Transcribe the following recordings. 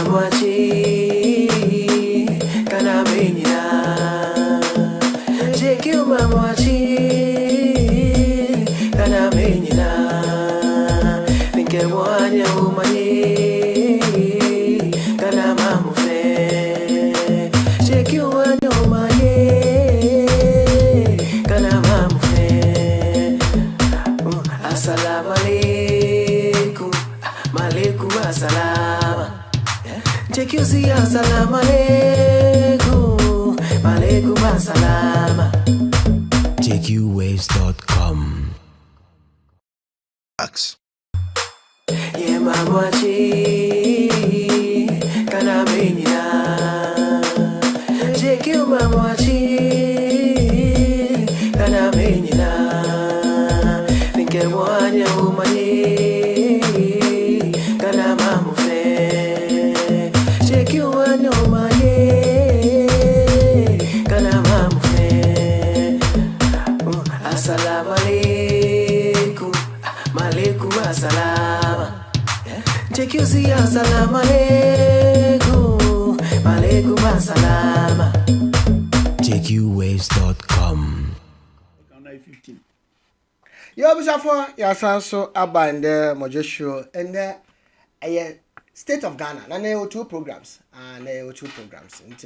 mamwachi kana menyina JQ mamwachi kana menyina Ninke wanya umanye kana mamufe JQ wanya umanye kana mamufe Assalamu alaikum Malaikum assalama JQ si assalamu alaikum Malaikum assalama JQwaves.com Ye mamwachi kana menyina JQ mamwachi kana menyina Ninke wanya umanye kana mamufe JQ wanya umanye kana mamufe Assalamu alaikum Malaikum assalama JQ si assalamu alaikum Malaikum assalama JQwaves.com Yo, before your son so abandoned Mojo and a state of Ghana. And there were two programs, You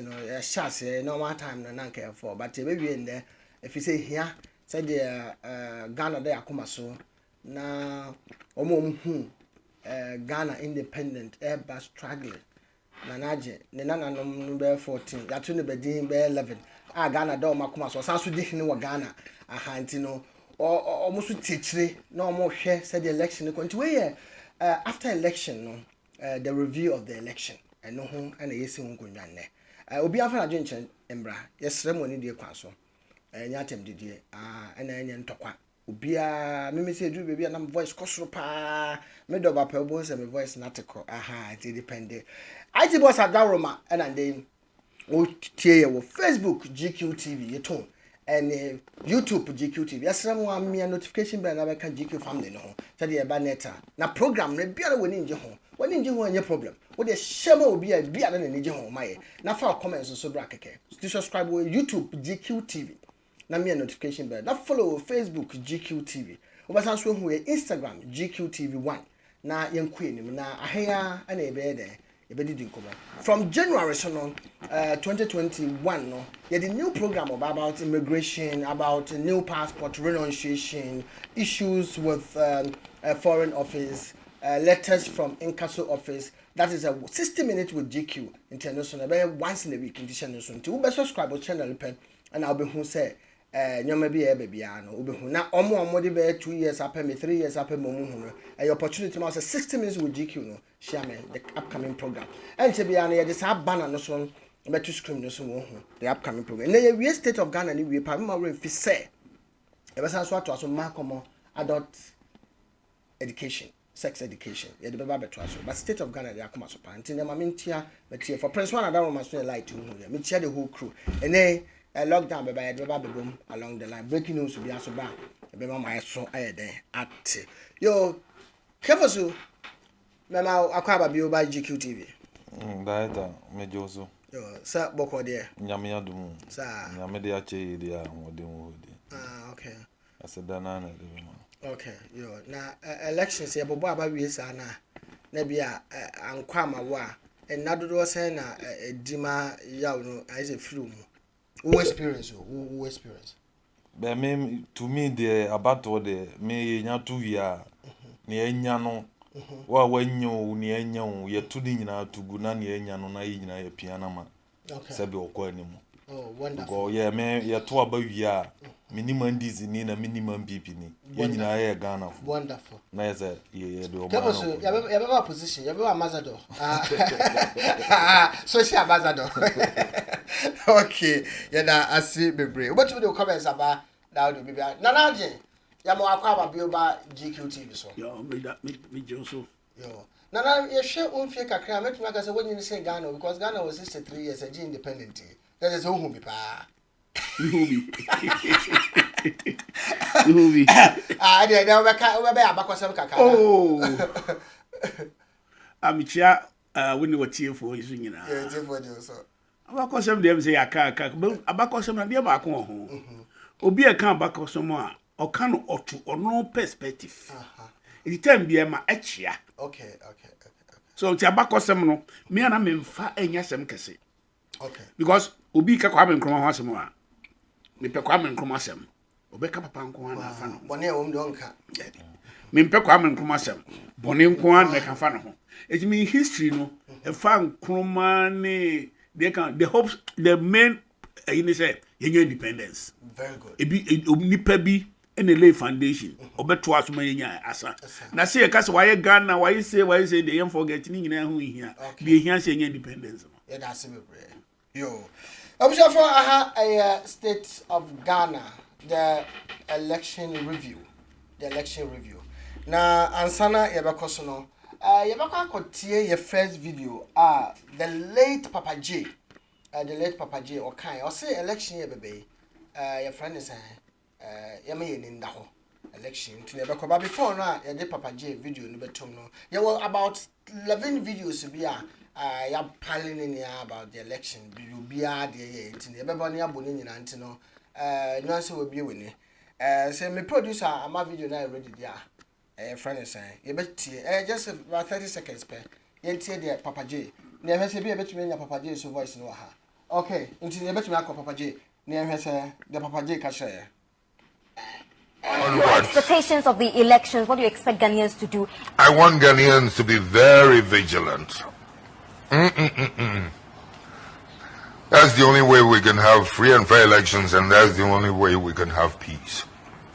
know, shots no more time than care for. But maybe in there, if you say here, said the Ghana there come so now Ghana independent airbus struggling. Nanaje, Nana number 14, Yatuni Bedin bear 11. Ghana do makuma so Sansu Dick Ghana, Hantino. Or almost teach no more share said the election continue after election the review of the election and no home and a yes ungunyane obi afa agyenchen embra yesrem woni die kwaso nyatem didie and enye ntokwa obi a me say do baby na voice kosoro pa me do ba pa bo say me voice natiko it depend IT boss adaroma and then o tie wo Facebook GQ TV yeton and YouTube GQ TV. Yes, someone me a notification bell na can GQ family no. So the baneta. Na program na biara woni nje ho. Woni nje ho anya problem. Wo de shema obi a biara na nje ho maye. Na fa comments so bra keke. To subscribe wo YouTube GQ TV. Na me a notification bell. Na follow Facebook GQ TV. Obasan so hu Instagram GQ TV 1. Na yenku enim na ahia na ebe de. From January 2021, no, you had a new program about immigration, about new passport renunciation, issues with foreign office, letters from incasso office. That is a 60 minutes with GQ international. Once in a week in the channel. You better subscribe to the channel, and I'll be who say. Maybe a baby, now almost 2 years up, 3 years up, a opportunity now 60 minutes with GQ, no, Shaman, the upcoming program. And to be honest, this have banner no son, but to scream no son, the upcoming program. And the state of Ghana, we probably say, ever since what was Marcomo adult education, sex education, yeah, the baby to us, but state of Ghana, they are come as a parent. In the Mintia, but here for Prince one, I don't want to light to me, share the whole crew, and they lockdown by the boom along the line. Breaking news will be also back. My so I there at yo careful so Mama Aquaba be by GQ TV. That Mejoso. Yo, sir, Boko there. Yamiadum, Sir, Yamedia dia, okay. I said, Danana. Okay, yo, now elections here, but Baba we are now. Nebia and Kwama wa, and Nadu was saying a Dima Yao as a flu. Who experience? But me to me the about what the me nya 2 year ni enya no wa wanyo ni enya o ye to di nyina to gu na ni enya no na yi nyina ye piana ma sabe okwa ni mu oh wonderful go ye me ye to aba wi minimum dizi ni na minimum BP ni ye nyina ye Ghana fu wonderful na ye say ye do ma no ya be position ya be ambassador social ambassador okay yeah na asi bebre what you do comments about that do be nanaje ya mo akwa ba bi ba GQ TV so yo me Joso yo nana ye hwe onfie kakra metuma ka say wonyi ni say Ghana because Ghana was 63 years a independent that is who be pa Ubi. They never can be a back of some cacao. Oh, Amicia when you were cheerful, is in Yeah, for you, so. About some them say a car, about some of them are home. Obi a can back or some or can or two or no perspective. It can be a ma etchia. Okay. So Tabacco Seminole, me and I'm in far and yes, I'm Cassie. Okay. Because Ubi Kakwam Cromasimo. Me Pequam and Cromasem. Obeka Panquan, Fano. Bonnet won't don't cut. Me Pequam and Cromasem. Bonim Quan make a fan. It means history, no. A fan Cromani. They can the hopes the main in say independence. Very good. It be nipa bi and the lay foundation. Obeto asuma yenya asa. Na say e kase why Ghana why say the young forget ni nyina hu hia. Be hia say independence. Yeah, that's it. Yo. Observe for a state of Ghana, the election review. Now, ansana yabakosono. Yabaka kotie your first video. The late Papa J. Or kind. Or say election ye baby. Your friend is yama in the whole election. To never come before now. The Papa J video no betum no. There were about 11 videos to be ya piling in here about the election. You be the everybody abonning in Antino. No answer will be winning. Say me producer, my video now ready there. Friend is saying, you bet just about 30 seconds per. You see the Papa J. Never say be a bit to me Papa J's voice no ha. Okay, into the bet me Papa J. Never say the Papa J can share. Your expectations of the elections, what do you expect Ghanaians to do? I want Ghanaians to be very vigilant. That's the only way we can have free and fair elections, and that's the only way we can have peace.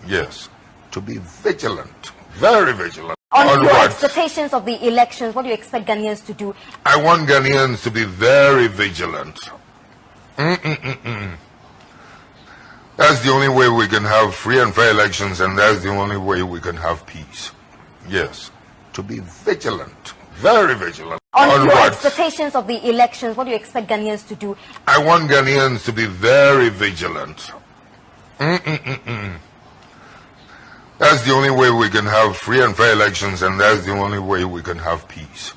Yes, to be vigilant, very vigilant. On your expectations of the elections, what do you expect Ghanaians to do? I want Ghanaians to be very vigilant. That's the only way we can have free and fair elections, and that's the only way we can have peace. Yes, to be vigilant, very vigilant. On your expectations of the elections, what do you expect Ghanaians to do? I want Ghanaians to be very vigilant. That's the only way we can have free and fair elections, and that's the only way we can have peace.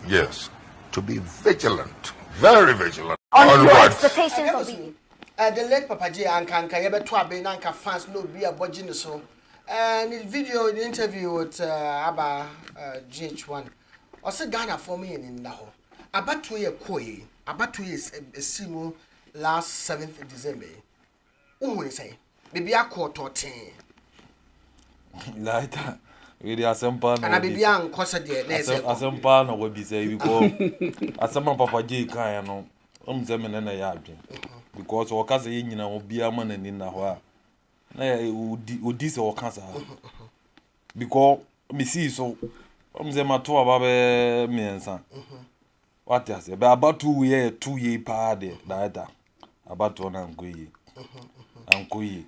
Yes, to be vigilant, very vigilant. On your expectations of the late Papa J and can ever to be nanka fans no be a budget so. And the video, the interview with Abba GH1. Also Ghana for me in the hole. About 2 years koi. About 2 years a simu last 7th December. Who say? Maybe a quarter 10. Later, we are some pan. And I be young, cause a some pan or be say you go. As some Papa J can them in a yard. Because or cause in will be a man and in the hoa. Nay, would this or cancer. Because me see so. Them at 2 about me and son. What is it? About 2 year party, that about 2 and Kui.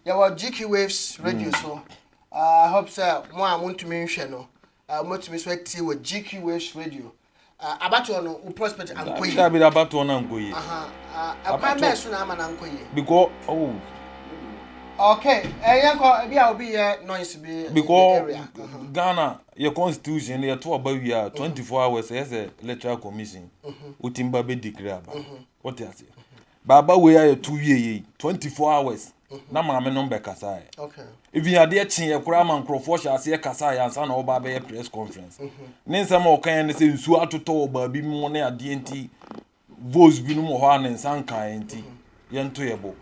There were GQ Waves radio, so I hope, sir, more I want to mention. Much respect to with GQ Waves radio. About one who prospect and Kui. I'll be about 1 and Kui. I'm best when I'm an Kui. Because, oh. Okay, I'll be noise because Ghana, your constitution, you are 24 hours as a electoral commission. Utimba be declare. What is it? Baba, we are 2 years, 24 hours. Na mama number kasai. Okay. If you are there, chin, a cram and crowfosh, I see a kasai and son or Baba press conference. Then some more kind say, Sua to Toba, be money at DNT, Vos Binumohan and Sanka and T. Yan Tuyabo.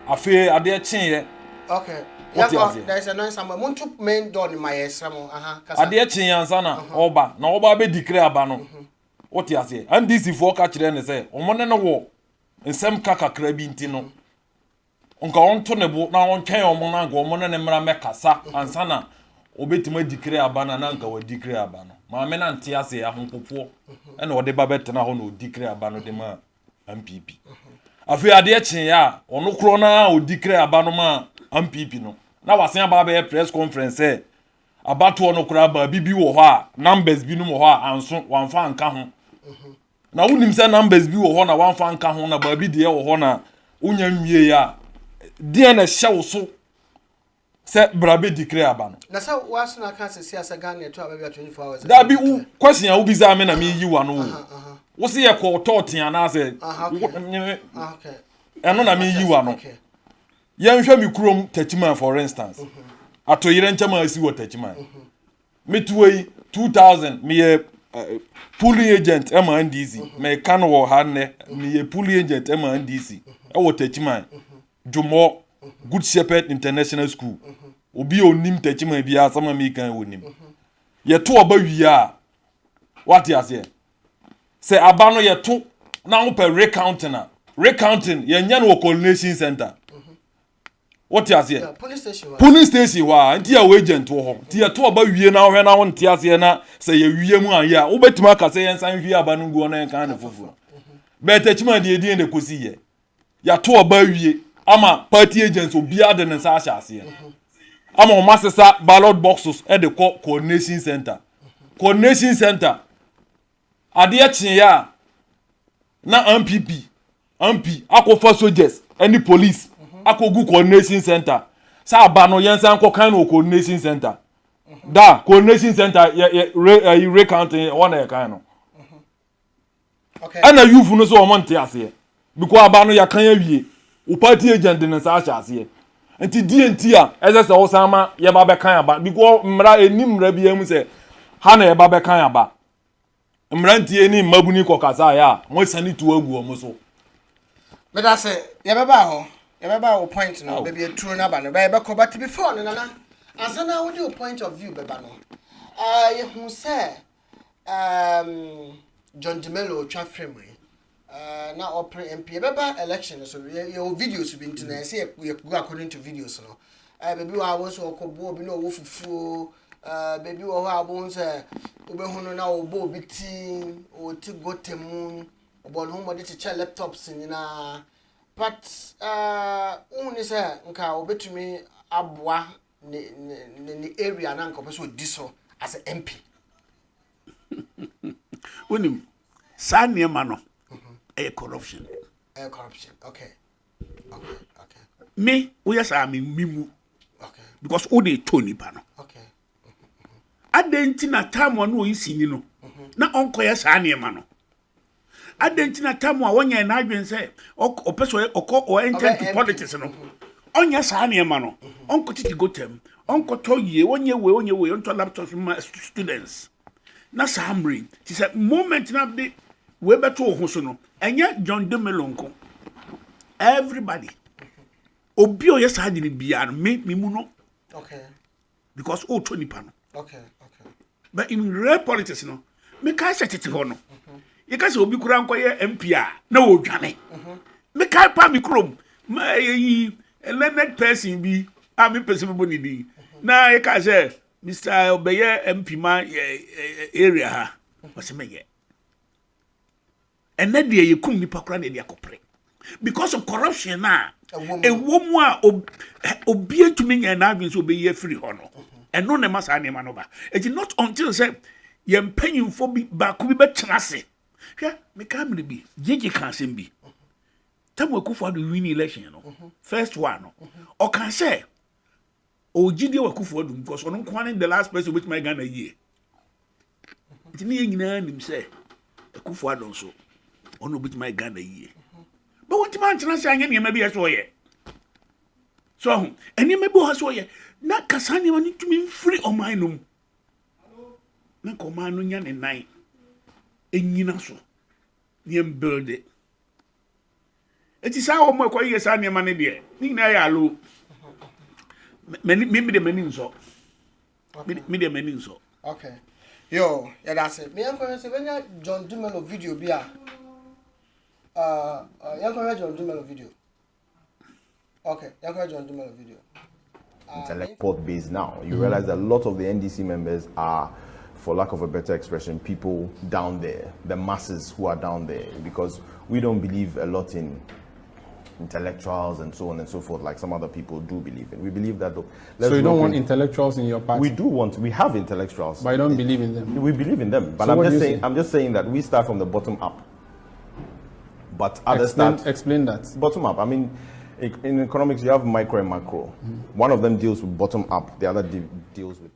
I feel at their chin. Okay. There's a nice one to main door in my esamo. At their chin and sana, Oba, no Oba be declare bano. What you say? And this is for catch then say, on one and a war. And some kaka crabintino. Uncle on Tonebo now on Kay or Monago, Mona and Mramekasa, and sana. Obey me declare banana or declare bano. My men and Tia say a hunko poor. And what the babet and a hono declare bano de ma MPP. Afi ade chin ya ono kro na o declare abanoma MPP no na wasen aba press conference abato ono kro aba bibi wo ho a numbers bi no mo ho a anso wanfa nka ho na wonim se numbers bi wo ho na wanfa nka ho na ba bi de wo ho na unya nwie ya de na hye wo so se brabe declare aba no na sa was na kan se asa Ghana to aba 24 hours da bi question a ubiza me na me yi wa no wo se ye ko totin ana se okay eno na me yi wa no ye nhwe mi kurom Tachima for instance atoyire nchama asi wo Tachima me tuwe 2000 me ye pooling agent ema NDC me kan wo ha ne me ye pooling agent ema NDC e wo Tachima Jumo Good Shepherd International School obi onim Tachima bia sama me kan wonim ye to oba wiya what you say aba no ye to na wo per recounting ye nya no coordination center what you say police station wa nti ya agent wo ho ti ye to oba wiye na hwe na wo nti ase na say ye wiye mu an ya wo betima ka say ye nsan hwe aba no guo na kan na fufu be Tachima de edin de kosi ye ya to oba wiye ama party agents obi ade ne sa ase ama o masesa ballot boxes at the coordination center ade ya chen ya na MP akofa soldiers any police akogu coordination center sa aba no yensan ko kan no coordination center da coordination center ye recounting one e kan no okay ana youth no so o monte ase because aba no ya kan awie o party agent ne sa ase nti DNT a ese wo sama ye ba be kan aba because mra eni mra bi am se ha na ye ba be kan aba mra nti eni mabuni kokasa ya mo sani tu agu o mo so me da say ye be ba ho point no be be true na ba no be ko but before no na asana wo the point of view be ba no ye hu say John Demelo twa frame na Opera MP beba election so your videos be into na say go according to videos no baby wa won so okobo obi no wo fufuo baby wo ho abon say obehunu na obo obi ti o ti gotemu obo no mo de che laptops ni na but uni say nka obetumi aboa ni area na nka obeso diso as a MP unim sa niema no corruption. Corruption. Okay. Me, we are mimu. Okay. Because all the Tony pano. Okay. Adentina time one who is in no. Na uncle yes mano. Adentina time one year na adwen say or person or enter to politics no. On yes mano. Uncle tiki go tem. Uncle toye 1 year way on to laptop students. Na samri. She said moment na the we beto ho so no enya John Demelo nko everybody obi o yes hadini bia no me mu no okay because o to nipa no okay but in real politics no me ka setete ho no ye ka se obi kura nko ye MP a na o dwane me ka pa mi krom ma yi learned person bi a me person bo ni di na ye ka se Mr. Obeye MP ma area ha o se me ye and then they kum nipa kura na dia kopre because of corruption na e womu a obi antumi nya na adwen so obi ye free ho no and no na masa na no ba it is not until say ye mpanyimfo bi ba ko bi betena se hwe me ka mre bi jeje kan sem bi tamu akufo do win election no first one no o kan say o jide akufo do because on kwan the last person which my Ghana year it ni nyina nim say akufo do so ono bit my Ghana year but what man tena say anya niam bi so ye so eni me bi ho so ye na kasani mani tumi free o man no na ko man no nya ne nan enyina so niam build it eti sa o mo ko ye sa niam ne de ni na ya lo me de mani nso me de mani nso okay yo yeah that's it me am for say when John Demelo video bi a John Demelo video. Okay, John Demelo video. Intellect port base now. You realize that a lot of the NDC members are, for lack of a better expression, people down there, the masses who are down there, because we don't believe a lot in intellectuals and so on and so forth, like some other people do believe in. We believe that. So you don't want intellectuals in your party? We do want. We have intellectuals, but you don't believe in them. We believe in them, but so I'm just saying that we start from the bottom up. But others explain that. Bottom up. I mean, In economics, you have micro and macro. One of them deals with bottom up, the other deals with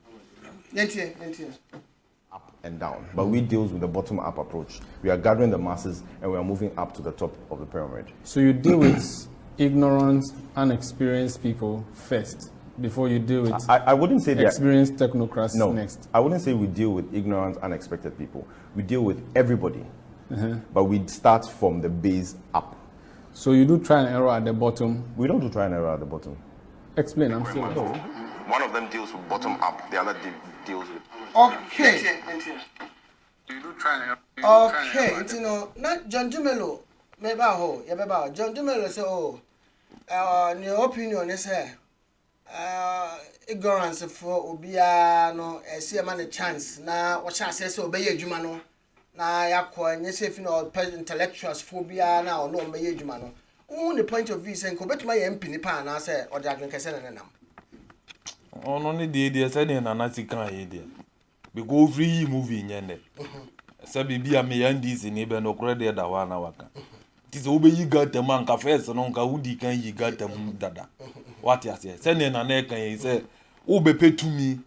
up and down. But we deals with the bottom up approach. We are gathering the masses and we are moving up to the top of the pyramid. So you deal with ignorant, unexperienced people first before you deal with I wouldn't say experienced technocrats no, next. I wouldn't say we deal with ignorant, unexpected people. We deal with everybody. But we start from the base up. So you do try and error at the bottom. We don't do try and error at the bottom. Explain, I'm still. One of them deals with bottom up, the other deals with. Okay. You do try and Okay, you know, not John Dumelo. Maybe John Dumelo say, oh, in your opinion, is ignorance for Ubia, no, see a man a chance. Now, what shall I say, so obey a Jumano? Now, Yakwa, and yes, if you know, intellectuals phobia now, no, obey a Jumano. Only point of view saying, go back to my MP Nipan, I say, or Jack and Cassan and them. Only the idea said in an Asican idea. Because free movie in Yende. Sabi be a me and this in even no credit that one hour. Tis obey you got the man cafes and on Kaudi can you got them dada. What you say? Send in a neck and he said, Obe pay to me.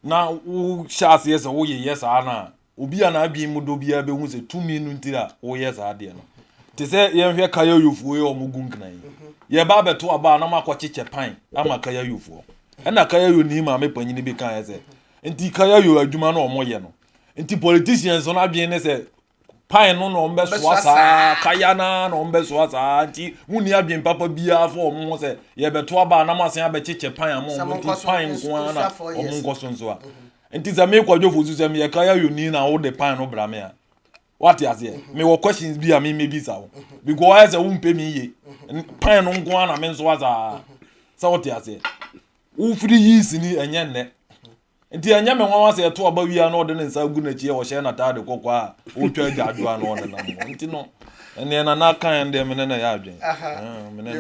Now, who shall yes, oh yes, Anna. Ubi and I be Mudobia be who's a 2 minutes, oh yes, I did. Tis a young here Kaya you for your Mugunkna. Ye baba to a bar, no matter what chicha pine, I'm a Kaya you for. And a Kaya you name, I make when you be kind. Nti kaya yo adwuma no omoye no nti politicians on abien ne se pan no no mbe soasa kaya na no mbe soasa nti wuni abien papa bia for omo se ye beto aba na masen abecheche pan am omo nti pan nko na omo nko so a nti za me kwadwo fozu se me kaya yo ni na wo de pan no bra me a what you say me wo questions bia me maybe sa wo because as a wumpe me ye pan no nko na me soasa sa what you say wo free yis ni enye ne nti anya me nwa wase to aba wia no de nsa gu na chie wo hye na taade kokwa a o twa jadua no ne na nti no ene na kan de me na ya adwen me na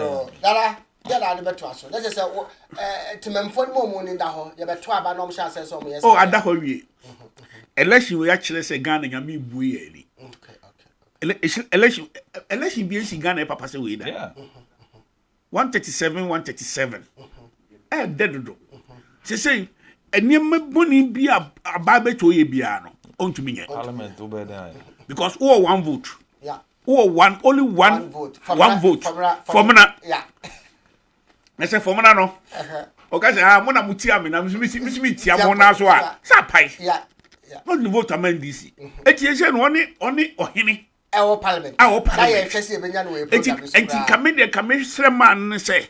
dara de beto aso let's say timemfo ni mo ni nda ho ye beto aba no msha say so mo yes oh ada ho wie election we ya kire say Ghana nyame ibu ye ni election bi esi Ghana papa say we da 137 dead do say enema boni bi ababe to ye bia no ontumi nye parliament obeda because who one vote who only one vote for mana na say for mana no okay say mo na muti am na mi tia mo na so a sa pai not the vote amend DC etie say no oni ohene our parliament na ye hwe se benya no we program so enti kame sre man ne say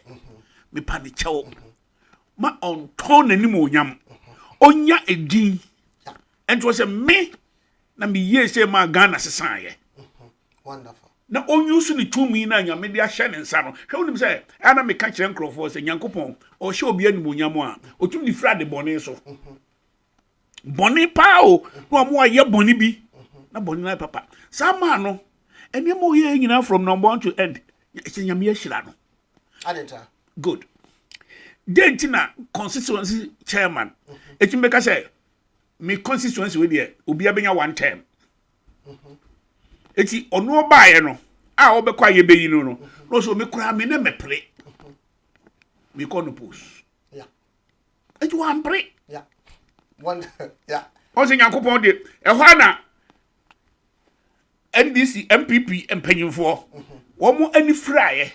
me pa de chewo ma on ton anim onyam onya edin and was a me na me ye say ma Ghana sesan ye wonderful na onyusu ni tumi na nya me dia hye ne nsa no hwe wonim say ana me ka kire nkrofo say nyankopon o hye obi anim onyam a otum ni fra de bone so bone pa o no mo aye bone bi na bone na papa sama no ene mo ye nyina from number 1 to end se nyame ye hira no adenta good dentina constituency chairman etimeka say me constituency we there obi abenya one term eti ono baaye no a obekwa ye beyi no no so me kura me na me pre me kono post eti wan pre one o se Yakobon de e ho na NDC MPP empanyimfo wo mo ani fraye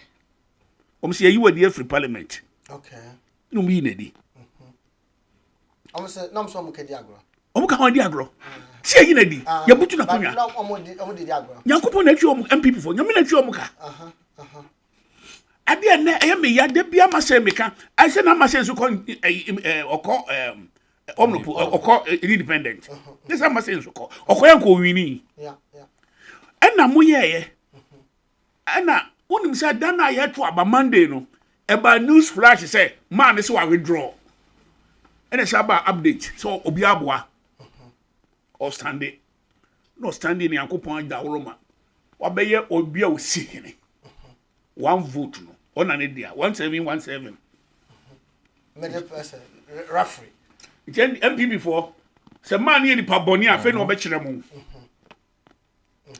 o mo se yi wadi free parliament okay no mi na di say no so mo kedi agro o mo ka ho di agro se yi na di ya butu na konya no o mo di agro Yakobon na twi o MPP fo nyame na twi o mo ka ade na e me ya de bia ma se me ka I say na ma se so ko okọ omnopo okọ independent this am say so ko okọ yan ko wini na mo ye na unim say dan na ye to aba Monday no eba news flash say man say wa withdraw and say aba update so obi aboa or standing no standing ni Yakobon da woroma obeye obi a osikini one vote no ona ne dia 1717 middle person referee gen MPP for se man ye ni pa boni afa na obekire mu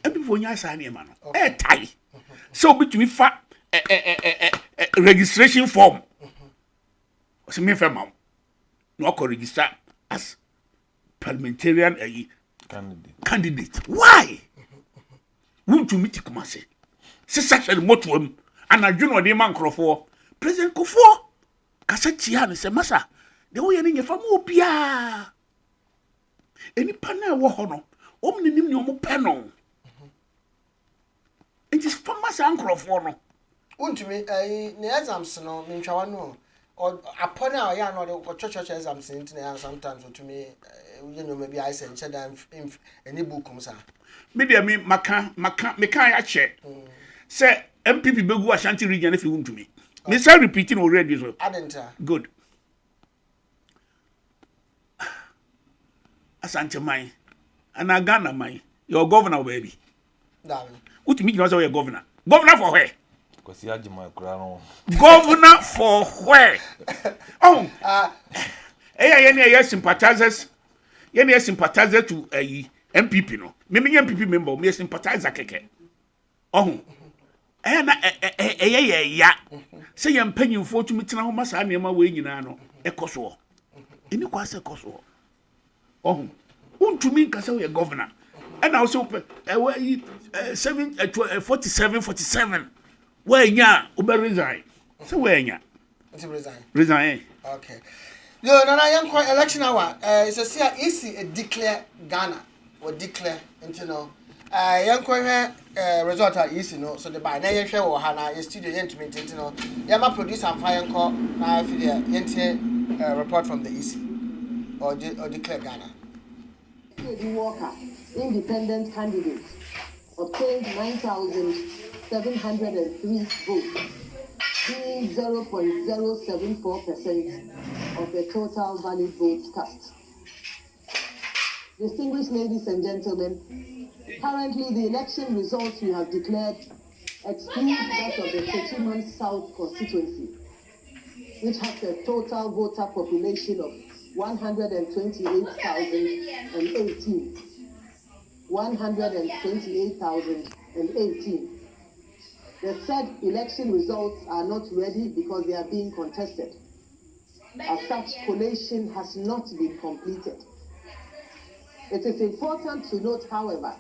MPP for nya sa ne ma no tai so bitumi fa registration form. Ɔsɛ me fɛ ma wo. Na ɔkɔ register as parliamentarian candidate. Why? Wontumi ti Kumasi. Sisa hyɛ ne moto am. Anadwo na ɔde ma nkrɔfoɔ. President Kufuor kasa tia ne sɛ masa de wo yɛ ne nyefa mo obia. Enipa na ɛwɔ hɔ no, ɔmo nim ne ɔmo pɛ no. It is famous nkrɔfoɔ no. Wontumi ne exams no mentwa no. Or upon our yarn or church exams in sometimes to me, you know, maybe I send any book comes out. Maybe I mean, Maka, check. Say, MPP Begu Ashanti region if you want to me. Mr. Repeating already. So. I didn't. Good. Asante mine. And I Ghana mine. Your governor, baby. Darling. What you mean you're your governor? Governor for where? Because he had my crown. Governor for where? Oh, sympathizers. Any sympathizer to a MPP no. Me MPP member, me sympathizer keke. Oh, ya. Say I'm paying for to meet now, Massa, and my way in ano. A coso. Any quasi coso. Oh, to me, Casa, a governor. And also 47. Where ya? Uber resign. So where ya? Resign. Okay. No, young election hour. It's a see easy declare Ghana or declare into no. Young result are easy no. So the by na share or hana studio yent meet into no. Yama produce and fire call na figure yent report from the EC or declare Ghana. Walker, independent candidate, obtained 9,703 votes, being 0.074% of the total valid votes cast. Distinguished ladies and gentlemen, currently the election results we have declared exclude that of the Techiman South constituency, which has a total voter population of 128,018. 128,018. The said election results are not ready because they are being contested. As such, collation has not been completed. It is important to note, however,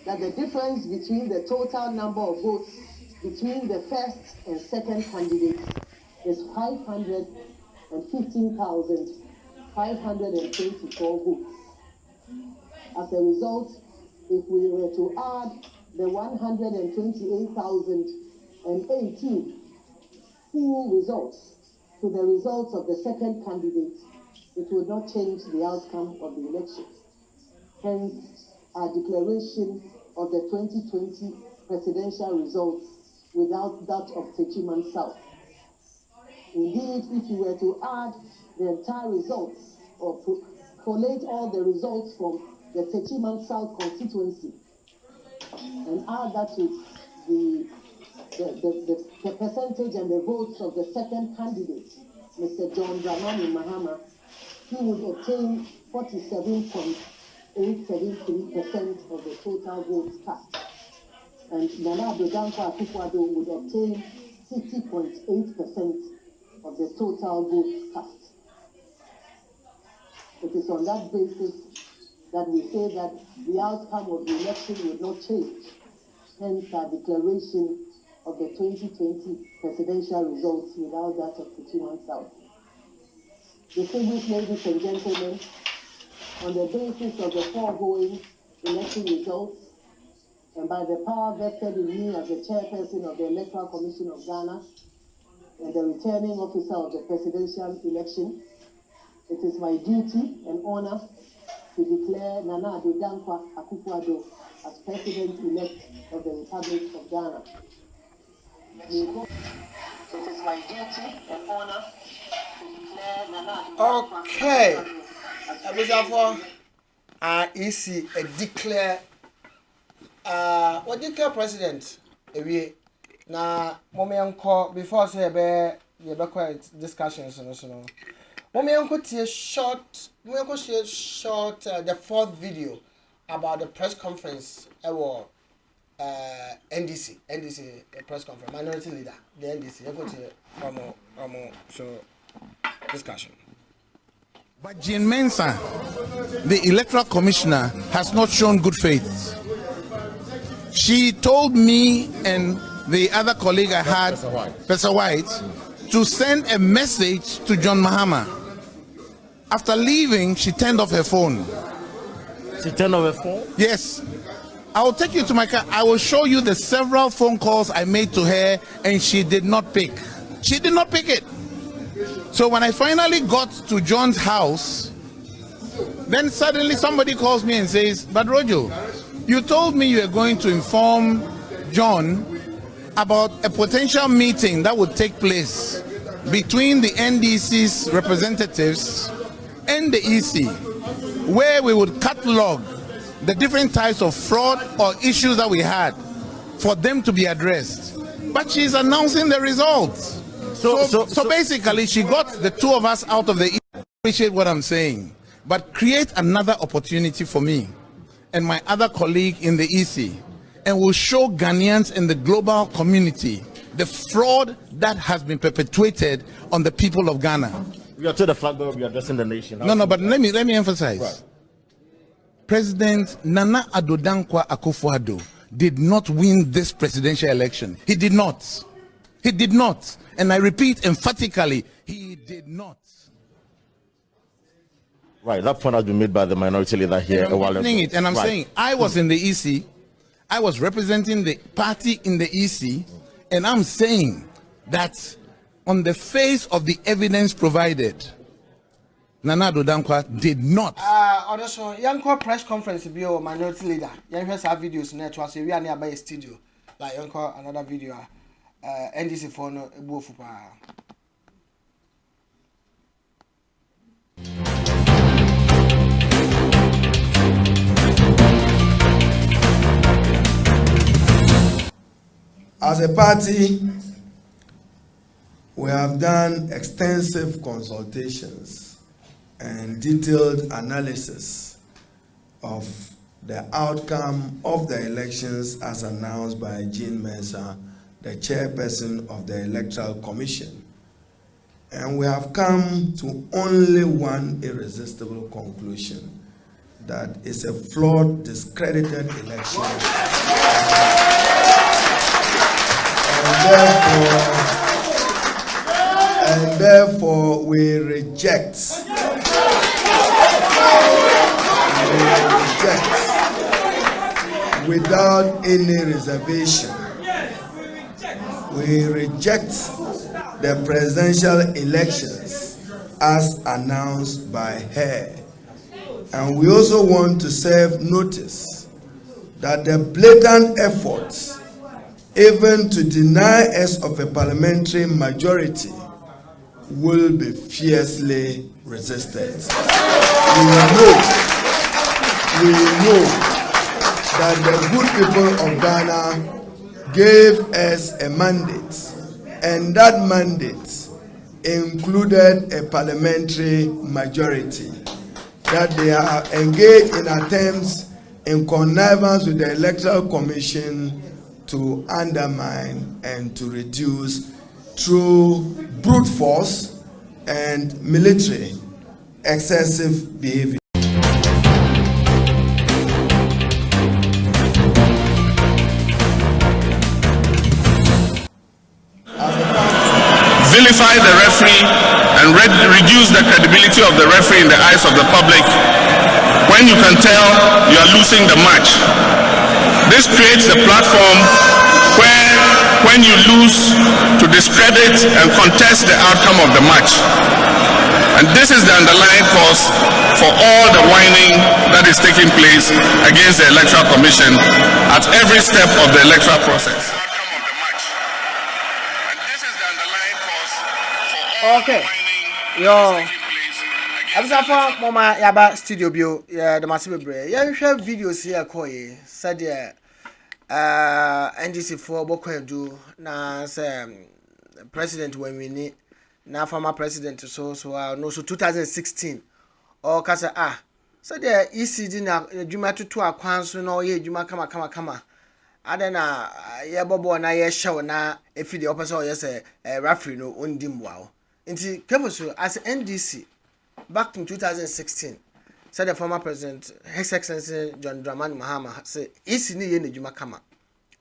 that the difference between the total number of votes between the first and second candidates is 515,524 votes. As a result, if we were to add the 128,018 full results to the results of the second candidate, it would not change the outcome of the election. Hence, our declaration of the 2020 presidential results without that of Techiman South. Indeed, if you were to add the entire results or collate all the results from the Techiman South constituency and add that to the percentage and the votes of the second candidate, Mr. John Dramani Mahama, he would obtain 47.873% of the total votes cast. And Nana Bedanko Akufo-Addo would obtain 60.8% of the total votes cast. It is on that basis that we say that the outcome of the election would not change. Hence our declaration of the 2020 presidential results without that of Techiman South. Distinguished ladies and gentlemen, on the basis of the foregoing election results, and by the power vested in me as the chairperson of the Electoral Commission of Ghana and the returning officer of the presidential election, it is my duty and honor to declare Nana Dankwa Akufo-Addo as President-elect of the Republic of Ghana. It is my duty and honor to declare Nana Dankwa Akufo-Addo as easy a declare what declare president we na momenko before say be quite discussions no momenko tie short the fourth video about the press conference NDC press conference, minority leader, the NDC. I go to so discussion. But Jean Mintsa, the electoral commissioner, has not shown good faith. She told me and the other colleague I had, Professor White, to send a message to John Mahama. After leaving, she turned off her phone. She turned off her phone? Yes. I will take you to my car. I will show you the several phone calls I made to her, and she did not pick. She did not pick it. So when I finally got to John's house, then suddenly somebody calls me and says, "But Rojo, you told me you were going to inform John about a potential meeting that would take place between the NDC's representatives and the EC, where we would catalog the different types of fraud or issues that we had for them to be addressed." But she's announcing the results. So basically, she got the two of us out of the EC. Appreciate what I'm saying, but create another opportunity for me and my other colleague in the EC, and will show Ghanaians and the global community the fraud that has been perpetuated on the people of Ghana. You are to the flag bearer, we are addressing the nation. No, but let me emphasize. Right. President Nana Addo Dankwa Akufo-Addo did not win this presidential election. He did not. He did not. And I repeat emphatically, he did not. Right, that point has been made by the minority leader here. And I'm saying, I was in the EC, I was representing the party in the EC, and I'm saying that on the face of the evidence provided, Nana Addo Dankwa did not. Also, Yanko press conference be a minority leader. Yanko have videos net was we are nearby a studio. Like Yanko another video. NDC for no buofupa. As a party, we have done extensive consultations and detailed analysis of the outcome of the elections as announced by Jean Mintsa, the chairperson of the Electoral Commission. And we have come to only one irresistible conclusion, that it's a flawed, discredited election. And therefore we reject without any reservation. We reject the presidential elections as announced by her. And we also want to serve notice that the blatant efforts even to deny us of a parliamentary majority will be fiercely resisted. We know that the good people of Ghana gave us a mandate, and that mandate included a parliamentary majority, that they are engaged in attempts in connivance with the Electoral Commission to undermine and to reduce through brute force and military excessive behavior. Vilify the referee and reduce the credibility of the referee in the eyes of the public when you can tell you are losing the match. This creates a platform where, when you lose, to discredit and contest the outcome of the match. And this is the underlying cause for all the whining that is taking place against the Electoral Commission at every step of the electoral process. Okay. Yo. Absafa mama yaba studio bio ya the massive bre. Ya hwɛ videos here koye. Said NDC for boko do na say president when we need na former president so no so 2016 or kasa said ECD na adwuma tutu akwan so na oyɛ adwuma kama adena ye bobo na ye show na efi the opposite yes referee no ondim wow nti kefoso as NDC back in 2016 said the former president His Excellency John Dramani Mahama say isi ni ye nedwuma kama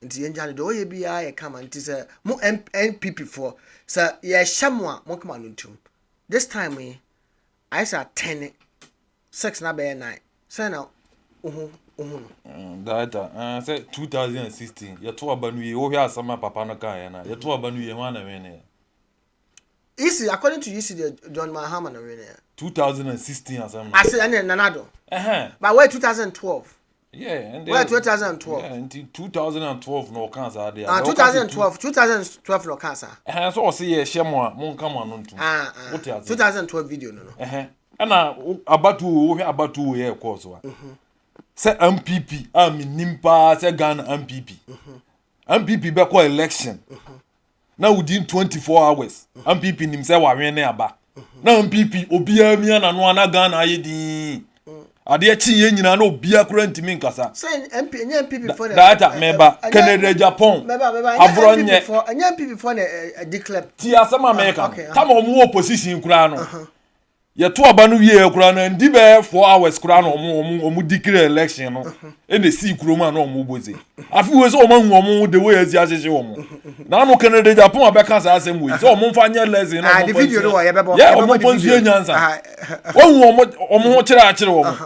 nti ye njale do ye bia ye kama nti say mo NPP for say ye hwamwa mo kama no ntum this time I say 10 6 na be 9 say na Data, say 2016. You two abanu ye. Oh, here some papa no can na. You two abanu ye man na Easy according to the John Mahama na win 2016 or something. I say and nanado. But where 2012? Yeah, and where 2012? Yeah, until 2012 no cancer there. 2012 no cancer. So I say ye shemwa mon kama no ntum. 2012 video no. Ana abatu ye course wa. Say MPP nimpa say Ghana MPP. MPP be call election. Now within 24 hours MPP nim say wa wen na aba. Na MPP obia mi na no ana Ghana ayedi. Ade chi ye nyina na obia kura ntimi nkasa. Say MPP for data member Canada Japan. Abronye for MPP for declare. Ti asema America. Kama omu opposition kura no. Ye to aba no wie kura na ndi be 4 hours kura na omu declare election no e na si kuroma na omu boze afi we so omu the way ezi asese omu na no Canada Japan abeka sa asem we so omu mfa nye lesson na the video no ye bebo ye omu ponsu enyansa omu ho kire akire omu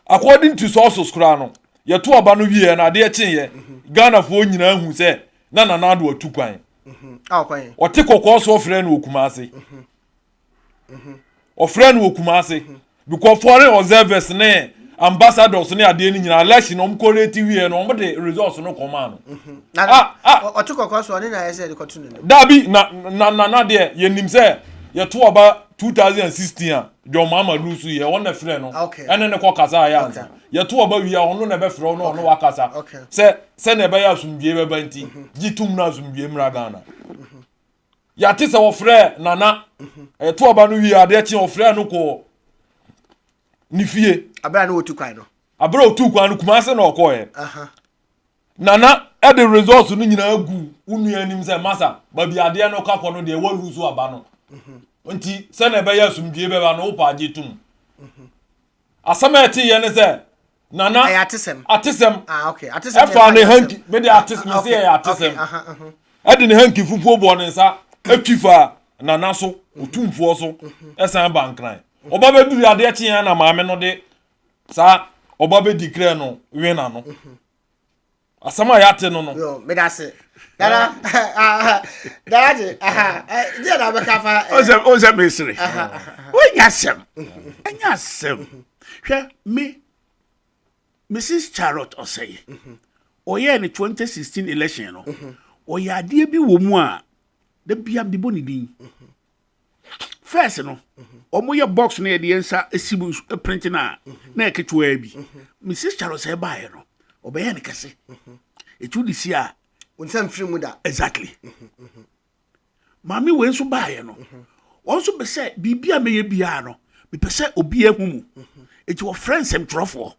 according to sources kura no ye to aba no wie na de chen ye Ghana fo nyina hu se na do atukwan kwan o te kokko so frɛ no okumase o friend wo kumase because foreign observers ne ambassadors ne ade ni nyina election no mkore TV no mo de results no command o tukoko so ne na yese de kotunu dabi na de ye nim se ye to oba 2016 a John Mama Lusu ye won na frɛ no ene ne kokasa ya ansa ye to oba wi a ono na be frɛ no wakasa se ne be ya sumdie be banti gitum na sumdie mra Ghana ya ti se wo frɛ nana to oba no wi ade chi wo frɛ no ko ni fie abra no otukwan no abra otukwan no kuma se na okoye nana e the results no nyina agu unu anim se masa ba bi ade no kakọ no de wa luzu aba no nti se na be ya sumdie be ba no opa agitum asama eti ye ne se nana atesem okay atesem e fa ne hanki me de atesem se ya atesem e de ne hanki fufuo bo ne nsa atwifa nana so otumfuo so esan bankran oba be duru ade chi ya na maame no de sa oba be declare no wina no asama ya te no yo me da se dara je je na be kafa o mesri o nyasem anyasem hwe me Mrs. Charlotte Osei oye ni 2016 election no oye ade bi wo mu a de biam de boni din first no omoye box na ye de nsa esibu print na eketwa bi Mrs. Charlotte Osei bae no obeye ne kese etu di si a unsam free mu da exactly mami we nso bae no onso be se bibia meye bia no me pese obi ahumu etu of friends em trofo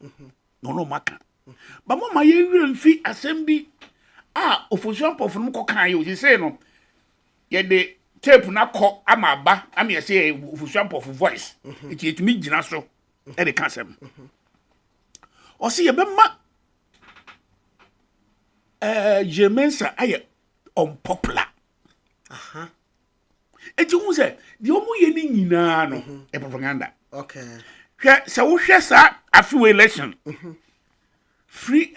no maka ba mama ye wira mfi asem bi opposition pofo no kokan ye o say no ye de tape na ko amaba am ye say opposition pofo voice it me gina so e de kansem o say ye be ma Mintsa aye unpopular eti hu say de omo ye ni nyina no e propaganda okay so wo hwe sa afi election free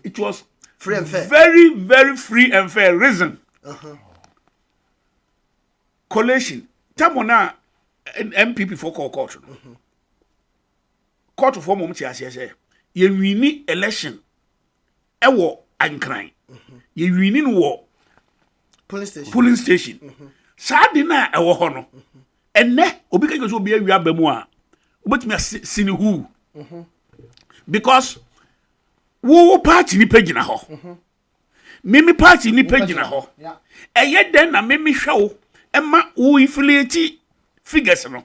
it was free and fair very very free and fair reason collation tamona MPP for court court for mom ti asese ye wini election e wo ankran ye wini no wo polling station sa di na e wo ho no enne obi ka so obi awi abamu a obetumi sini who because wo party ni pagina ho mimi party ni pagina ho eye den na mimi hwe wo ema wo inflate figures no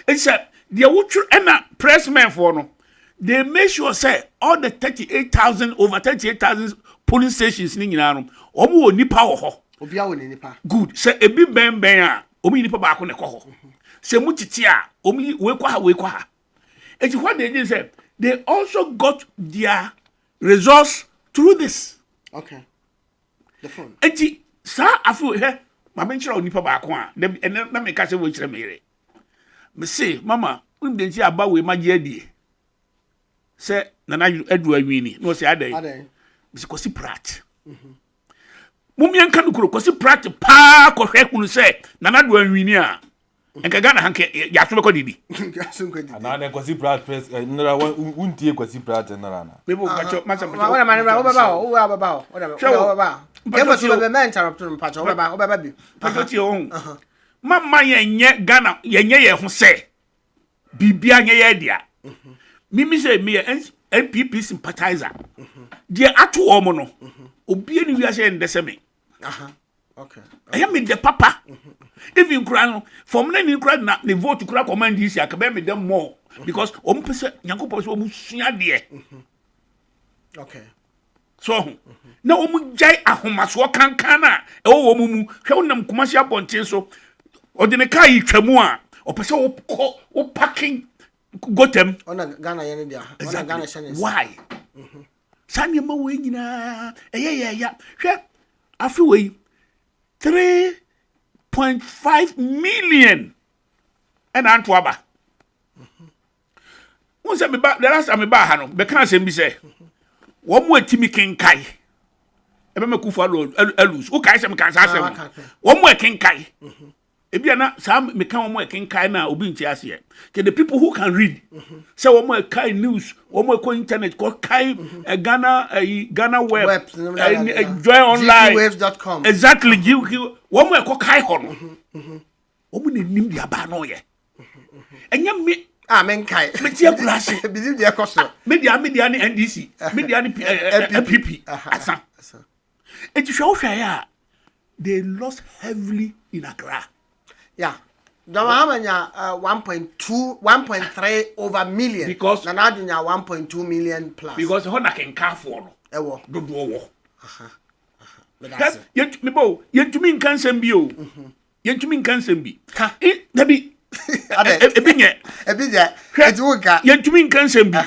it's a the wutru na pressman for no they make sure say all the 38,000 polling stations ni nyina no omo wo nipa wo ho obi a wo ni nipa good say ebi ben a omo nipa ba ko ne ko ho say mu titi a omo we kwa ha eti what they did say they also got their results through this. Okay. The phone. Eti sa afu he ma ben kira nipa ba ko a na me ka say wo kira me yere me say mama un de ti aba we ma je adie say nana edu awini no say adan me say kosi prat mumien kan kuro kosi prat pa ko hwe kunu say nana du awini a enka Ghana hanke ya so be ko didi ana na kosi prat press nra untie kosi prat nra na mebo bacho masa o baba eba so be men interrupt no pacho o baba bi pacho ti o mama yenye Ghana yenye ye ho say bibia nye ye dia mimi say me NPP sympathizer dia ato omo no obi ani wi ase ndese me okay I am the papa even kura from na kura na the vote kura command this akabe me them more because omo pese nyankopɔ so omo sua de okay so na omo jai ahomaso kankan na e wo omo mu hwe wonam kumasi abonten so odine kai twamu a opese wo packing gotem ona Ghana yen dia ona Ghana shene why sanye ma we nyina ya hwe afi we 3.5 million and Antwaba. Once I be back, the last time I ba hano, be can say me say, one more Timmy King Kai. Ebe me kufa elus. O kai se me kan sa se. One more King Kai. Ebi na sam me kan one more King Kai na obi nti ase. Ke the people who can read. Say one more Kai news, one more internet, ko Kai Ghana web, join online GHAHA.com. Exactly. One more ko Kai hono. Omo ne nim dia ba no ye. Enya me men kai me tie klase. Believe dia koso. Media ni NDC, media ni MPP. Asa. It show ya they lost heavily in Accra. Yeah. Jamahama 1.3 over million because Nana 1.2 million plus because hona ken ka for no ewo dodo wo yentumi nkan sem bi o yentumi nkan sem bi dabi ebinye etuka yentumi nkan sem bi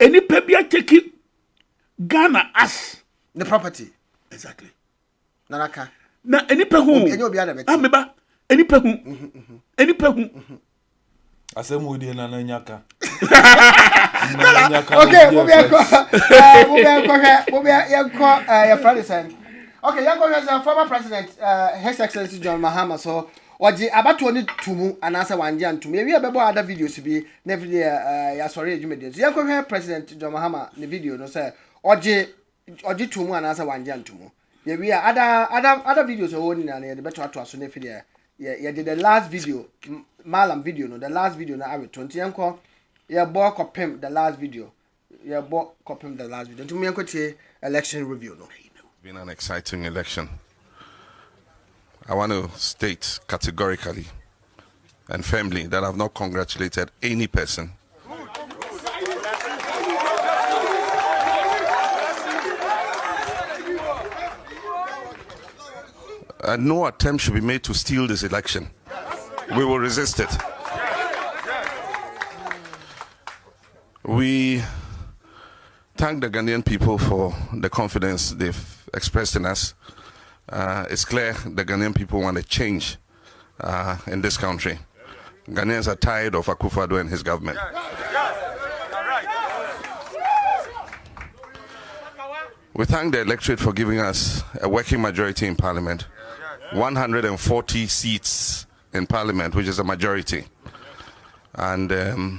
enipa bi ateki Ghana as the property exactly nanaka na enipa hu ameba enipa hu asemu di na nyaka okay we your friend is okay yanko former president His Excellency John Mahama so oji abato ni tumu anasa wanje antumu we bebo other videos bi na video ya sorry adwumede so yanko president John Mahama ni video no say oji tumu anasa wanje antumu we other videos o woni na the better to aso na video yeah did the last video malam video no the last video na awe 20 yanko yeah bo kopem the last video yeah bo kopem the last video ntum yanko tie election review no been an exciting election. I want to state categorically and firmly that I've not congratulated any person. No attempt should be made to steal this election. We will resist it. We thank the Ghanaian people for the confidence they've expressed in us. It's clear the Ghanaian people want a change in this country. Ghanaians are tired of Akufo-Addo and his government. We thank the electorate for giving us a working majority in Parliament, 140 seats in Parliament, which is a majority. And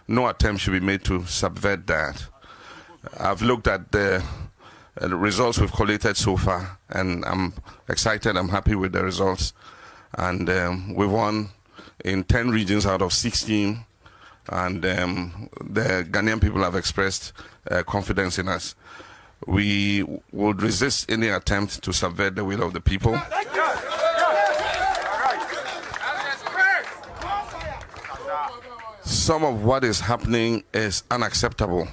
no attempt should be made to subvert that. I've looked at the results we've collated so far, and I'm excited, I'm happy with the results. And we won in 10 regions out of 16, and the Ghanaian people have expressed confidence in us. We would resist any attempt to subvert the will of the people. some of what is happening is unacceptable.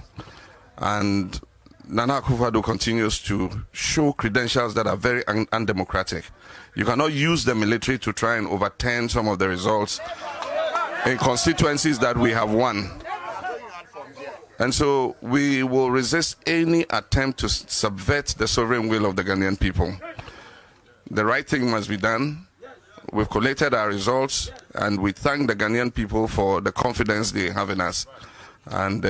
And Nana Akufo-Addo continues to show credentials that are very undemocratic. You cannot use the military to try and overturn some of the results in constituencies that we have won. And so we will resist any attempt to subvert the sovereign will of the Ghanaian people. The right thing must be done. We've collated our results, and we thank the Ghanaian people for the confidence they have in us. And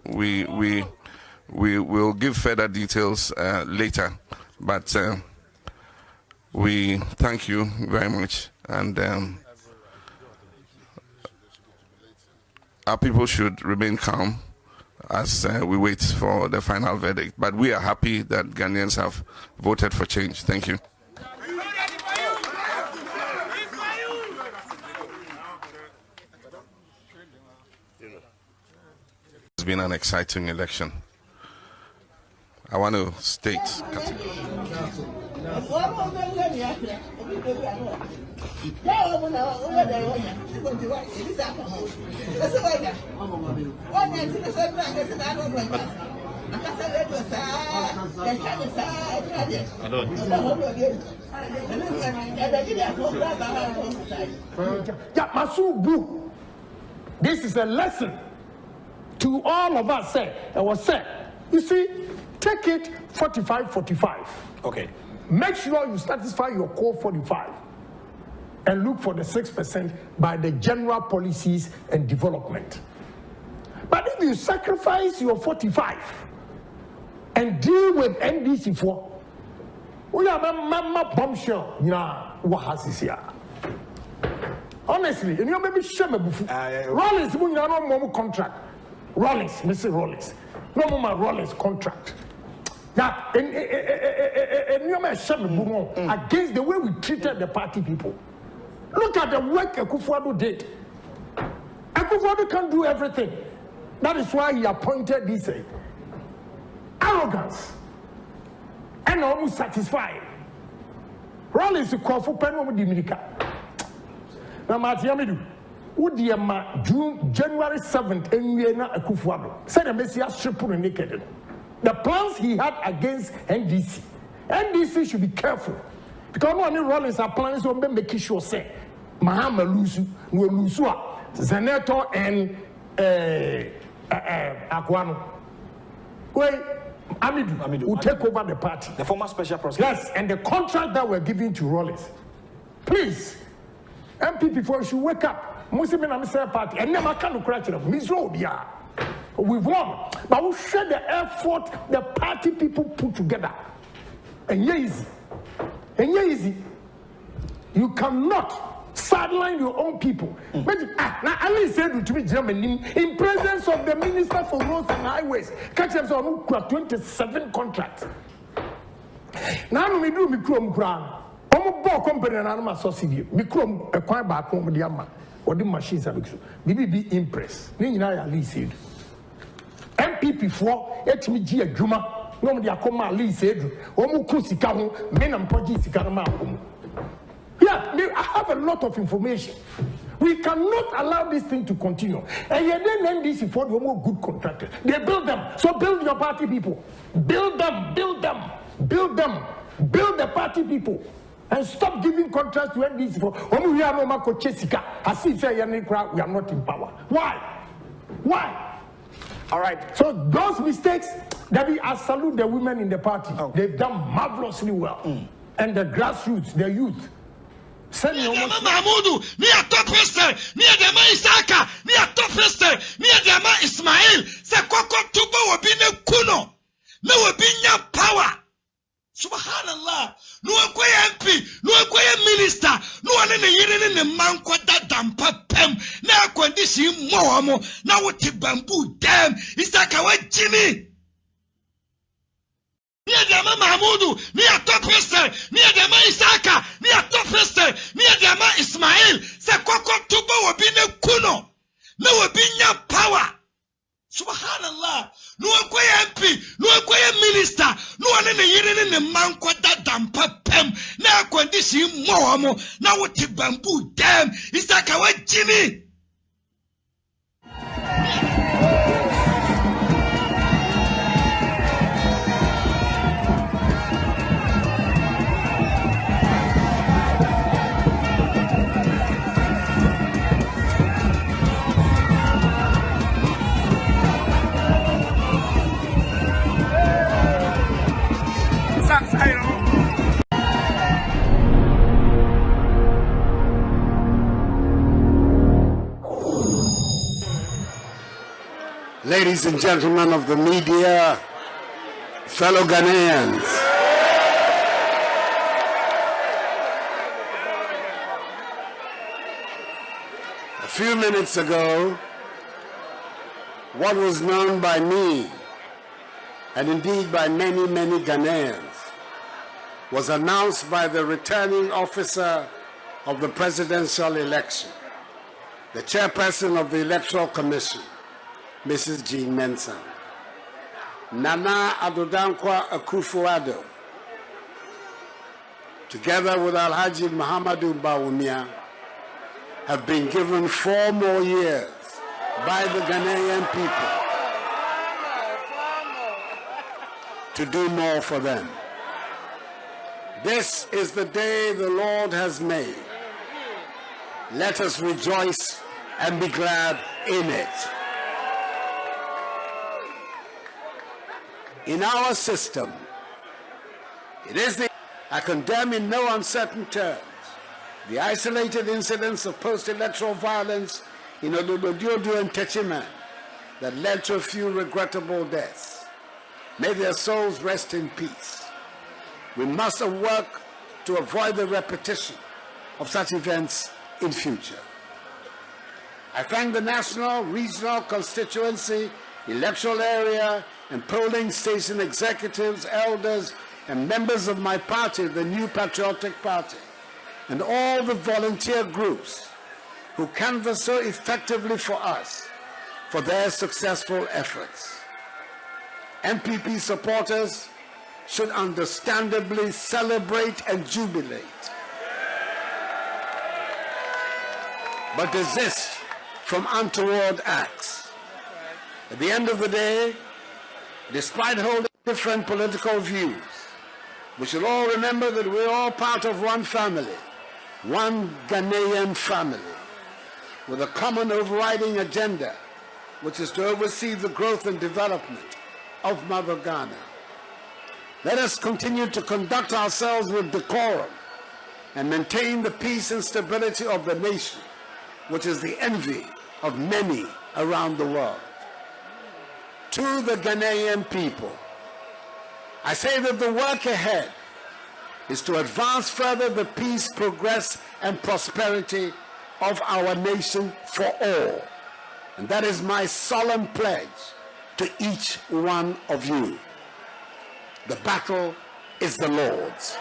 we will give further details later. But we thank you very much. And our people should remain calm as we wait for the final verdict. But we are happy that Ghanaians have voted for change. Thank you. It's been an exciting election. I want to state this is a lesson to all of us. You see, take it 45-45. Okay. Make sure you satisfy your core 45 and look for the 6% by the general policies and development. But if you sacrifice your 45 and deal with NDC4, we are a bombshell. What has this here? Honestly, you maybe Rollins, we no more contract. Rollins, Mr. Rollins, no more Rollins contract. Now, against the way we treated the party people. Look at the work Akufo-Addo did. Akufo-Addo can't do everything. That is why he appointed this arrogance and almost satisfied. Rollins call for Penwo Dominica. Now, Matiamidu, January 7th, Akufo-Addo said the Messiah triple naked. The plans he had against NDC. NDC should be careful. Because no only Rollins are planning to make sure say Mahama Lusu, Zeneto and Akwano. Wait, Amidu will take over the party. The former special prosecutor. Yes, and the contract that we're giving to Rollins. Please, MPP4 should wake up. Muslim and Mr. Party, and never can crash them. We've won, but we share the effort the party people put together. And easy. You cannot sideline your own people. But now Ali said to me, Germany, in presence of the Minister for Roads and Highways, catch them on 27 contracts. Now we do Mikrom Crown. I'm a company and I'm a sausage. Mikrom a quite back home with the Yama or the machines. Maybe be impressed. Nina Ali said. MPP4, HMG, a Juma, no, they are come at least, Omukusikamu, men and Pojisikanama. Yeah, I have a lot of information. We cannot allow this thing to continue. And yet, then NDC for the more good contractors. They build them. So build your party people. Build them. Build the party people. And stop giving contracts to NDC for we are no Marco Chesica. As if we are not in power. Why? All right. So those mistakes, Debbie, I salute the women in the party. Okay. They've done marvelously well. And the grassroots, the youth. Send me almost. Mahmoudou, me a top minister, me a dema Isaka, me a top minister, me a dema Ismail. Se koko tubo wabine kuno, me wabinya power. Subhanallah. No akwaya MP, no akwaya minister, no ane ne yere ne man kwada dampa pem, na akwandisi mo na wote bamboo dam, Isaka wa Jimmy. Me adama Mahmoudou, me a top minister, me adama Isaka, me a top minister, me adama Ismail, se koko tubo wabine kuno, me wabinya power. Subhanallah. No akwaya MP, no akwaya minister, no ane ne yere ne man kwada dampa pem, na akwandisi mo na wote bamboo dam, Isaka wa Jimmy. ladies and gentlemen of the media, fellow Ghanaians. A few minutes ago, what was known by me, and indeed by many, many Ghanaians, was announced by the returning officer of the presidential election, the chairperson of the Electoral Commission, Mrs. Jean Mintsa. Nana Adodankwa Akufo-Addo, together with Alhaji Muhammadu Bawumia, have been given 4 more years by the Ghanaian people to do more for them. This is the day the Lord has made. Let us rejoice and be glad in it. In our system, I condemn in no uncertain terms the isolated incidents of post-electoral violence in Olododiodo and Techiman that led to a few regrettable deaths. May their souls rest in peace. We must work to avoid the repetition of such events in future. I thank the national, regional, constituency, electoral area, and polling station executives, elders, and members of my party, the New Patriotic Party, and all the volunteer groups who canvass so effectively for us for their successful efforts. MPP supporters should understandably celebrate and jubilate, but desist from untoward acts. At the end of the day, despite holding different political views, we should all remember that we're all part of one family, one Ghanaian family, with a common overriding agenda, which is to oversee the growth and development of Mother Ghana. Let us continue to conduct ourselves with decorum and maintain the peace and stability of the nation, which is the envy of many around the world. To the Ghanaian people, I say that the work ahead is to advance further the peace, progress, and prosperity of our nation for all. And that is my solemn pledge to each one of you. The battle is the Lord's.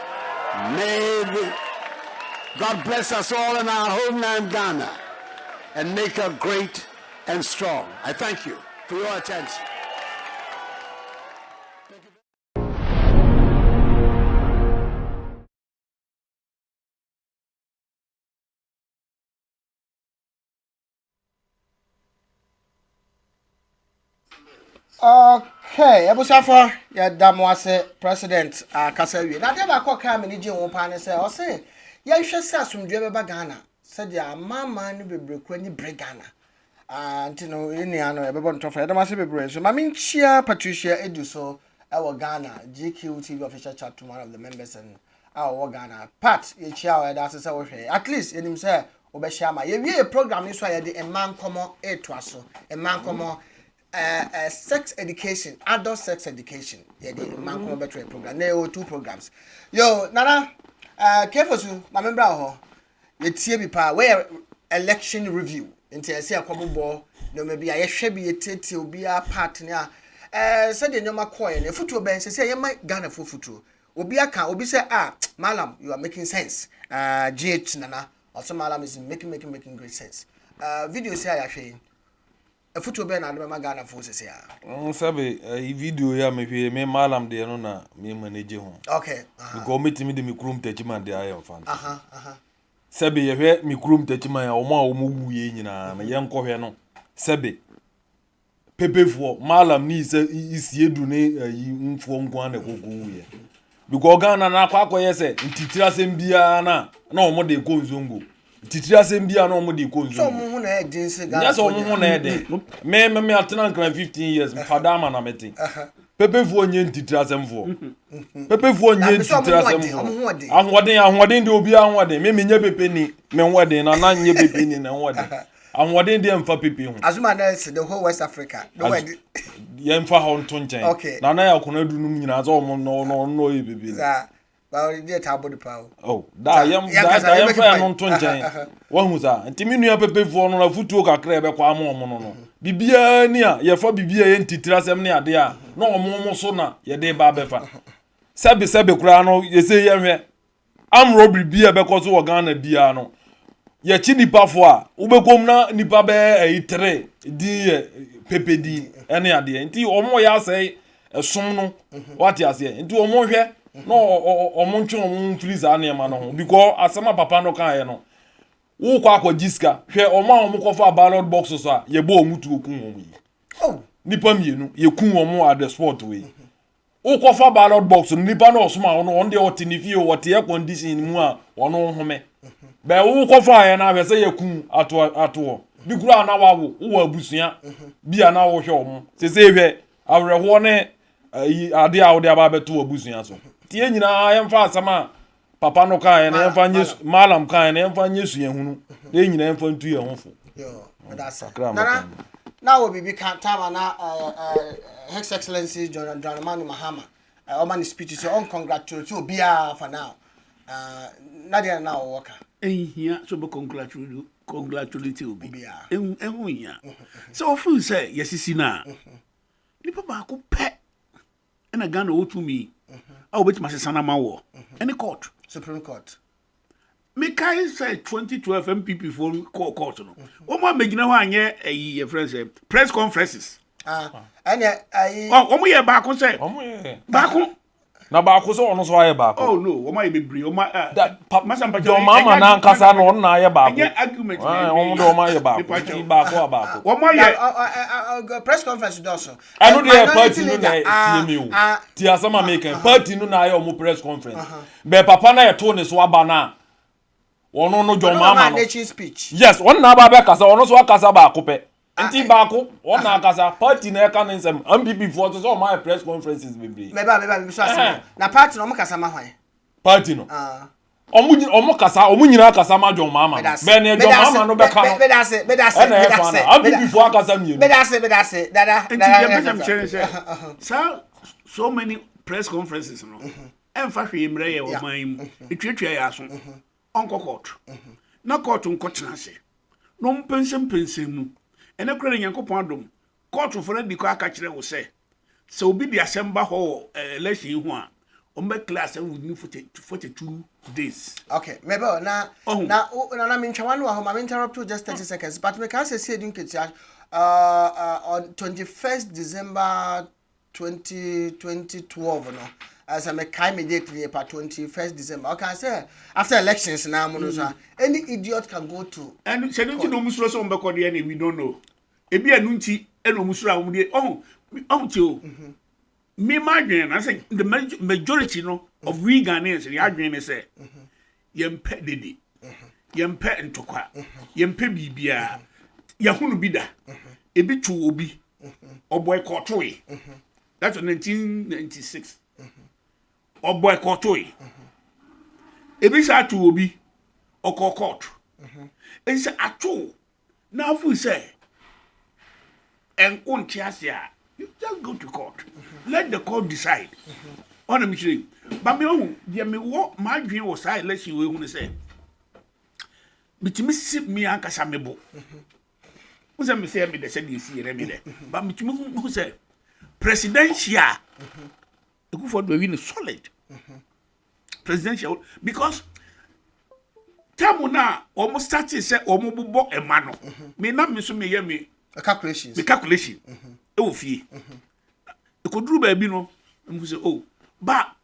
May God bless us all in our homeland, Ghana, and make her great and strong. I thank you for your attention. Okay, Ebusafo, ya damwase president Kasawi. Na dem akoka me ni je won pa ne se o se ya hwe se asumdwe beba Ghana. Se dia mama ni bebrekwa ni bre Ghana. Ntino eni ano e bebo ntofa. Ya damase bebre so. Mami nchia Patricia Eduso ewo Ghana, GQ TV official chat to one of the members and our Ghana. Pat ye chia o da se wo hwe. At least enim se obehia ma. Ye wie program ni so ya de man komo etwaso. Man komo sex education, adult sex education. Yeah, the man come better program. There are 2 programs. Yo, Nana, careful to my member ho. You tie bi pa where election review. Nti I say akwabo bo no maybe I hwe bi etete obi a partner. Said the nyoma coin. E futuo ben say my Ghana for futuo. Obi aka obi say Malam, you are making sense. GH Nana, also Malam is making great sense. Video say I hwe a photo ben and Ghana forces here. Sabe, video ya me Malam de no na me manage ho. Okay. Because me timi de me krum techiman de ayo fan. Sabe ye hwe me krum techiman ya omo wuye nyina na ye nkɔhwe no. Sabe pepefo Malam ni isie du ne mfo nkwa na kogo wuye. Because Ghana na akwa ye se ntitira sem bia na omo de ko nzongo. Titira sembia no mo de ko nzu. So mo hu na e din se Ghana. Yes, o mo hu na e de. Me atena nkran 15 years fadama na meti. Pepefu onye ntitira semfo. Pepefu onye ntitira semfo. Ahwode de obi ahwode. Me nye pepe ni me nwode na nye pepe ni na nwode. and what they mfa pipi ho Azuma na the whole West Africa no way ye mfa ho nto nchen okay na ya kona dunum nyina zo mo no ye bibi za ba dey tabo de pa oh da yam fa no nto nchen wa hu za ntimi nua pepefo no na futuo kakra ebe kwa mo no bibia ni a ye fa bibia ye ntitira sem ne ade a na omo so na ye de ba befa sebe kura no ye se ye hwe am robbery bia be ko so wo Ghana bia no ye chi nipa fo a ubekom na nipa be eitre di ye pepedi ene ade nti omo ya sei esom no what ya say nti omo hwe no omo ntwe omo freeze ane ma no because asema papa no kan ye no wo kwa jiska hwe omo ko fa ballot box so a ye bo omu tu okun omo yi oh nipa mienu ye kun omo at the sport we wo ko fa ballot box nipa no osoma ono on de otinifie what ye condition mu a ono home be wo ko fa ye na hwe se ye kun ato bi kura na wawo wo abusuan bia na wo hwe omo se hwe awreho ne ade a wo de aba beto abusuan so tie nyina ye mfa asama papa no kan na yemfa nye malam kan na yemfa nye su yehunu de nyina yemfa ntu ye hofo yo that's nana now we be can time na His Excellency John Dramani Mahama man speech so on congratulate you bia for now nadia na worker here so be congratulate you bia ehun ya so ofu say yesisi na nipa ba ko pe na Ghana otumi a obeti masesana mawo any court Supreme Court. Me kai say 2012 MPP for court no. O ma megina ho anye your friends press conferences. Anya o mo ye ba ko say. O mo ye. Ba ko. Na ba ko so ono so aye ba ko. Oh no, o ma ye bebre. O ma masa mpacho. Do mama na nkasa no ono na aye ba ko. Anya argument. O mo do ma ye ba ko. Ti ba ko ba ko. O ma ye press conference do so. Anu dey party no na tie me o. Ti asama make party no na aye o mo press conference. Be papa na ye to ne so aba na. Ono no John mama no. Speech. Yes, one na ba be kasa ono so akasa ba ko pe. Nti ba ko one na akasa party na e ka nsem MPP for so my press conferences be. Me ba so asem. Na party no mo kasa ma hwan. Party no. Omo kasa omo nyina kasa ma John mama. Be ne John mama no be ka no. Be that's MPP for akasa mi. Be that's dada. So many press conferences no. Emfa hwe mre ye o man mu. Etwetwe ya so. Onko court. Na court nko tenase. No mpensem mu. Ene kure nyankopon adom. Court for na diko aka kire wo se. Se obi di asemba ho election hu a, o me class within 42 days. Okay, maybe na minchwa no ma interrupt you just 30 seconds. But me can say edin ketia on 21st December 2012 no. As I make immediately about 21st December. Okay, I say after elections now, any idiot can go to. And say don't you know musuro so mbeko de we don't know. Ebi anunti eno musuro amde tio. Me imagine I say the majority no of we Ghanaians the adwene say yempe dede. Yempe ntokwa. Yempe bibia. Yahunu bida. Ebi tu obi. Oboycott we. That's 1996. Or boycott we. Ebi sa to obi or court. And say at all. Now if we say and on Chiasia, you just go to court. Let the court decide. On a mission. But me what my dream was I let you want say. But me sip me anka samebo. Who's me say me the said you see remedy. But me who say presidential. Go for the win solid. Presidential because time now almost started say almost bo e mano. Me na me so me hear me calculations. Me calculation. E wo fie. E ko duru ba bi no. Me say oh, ba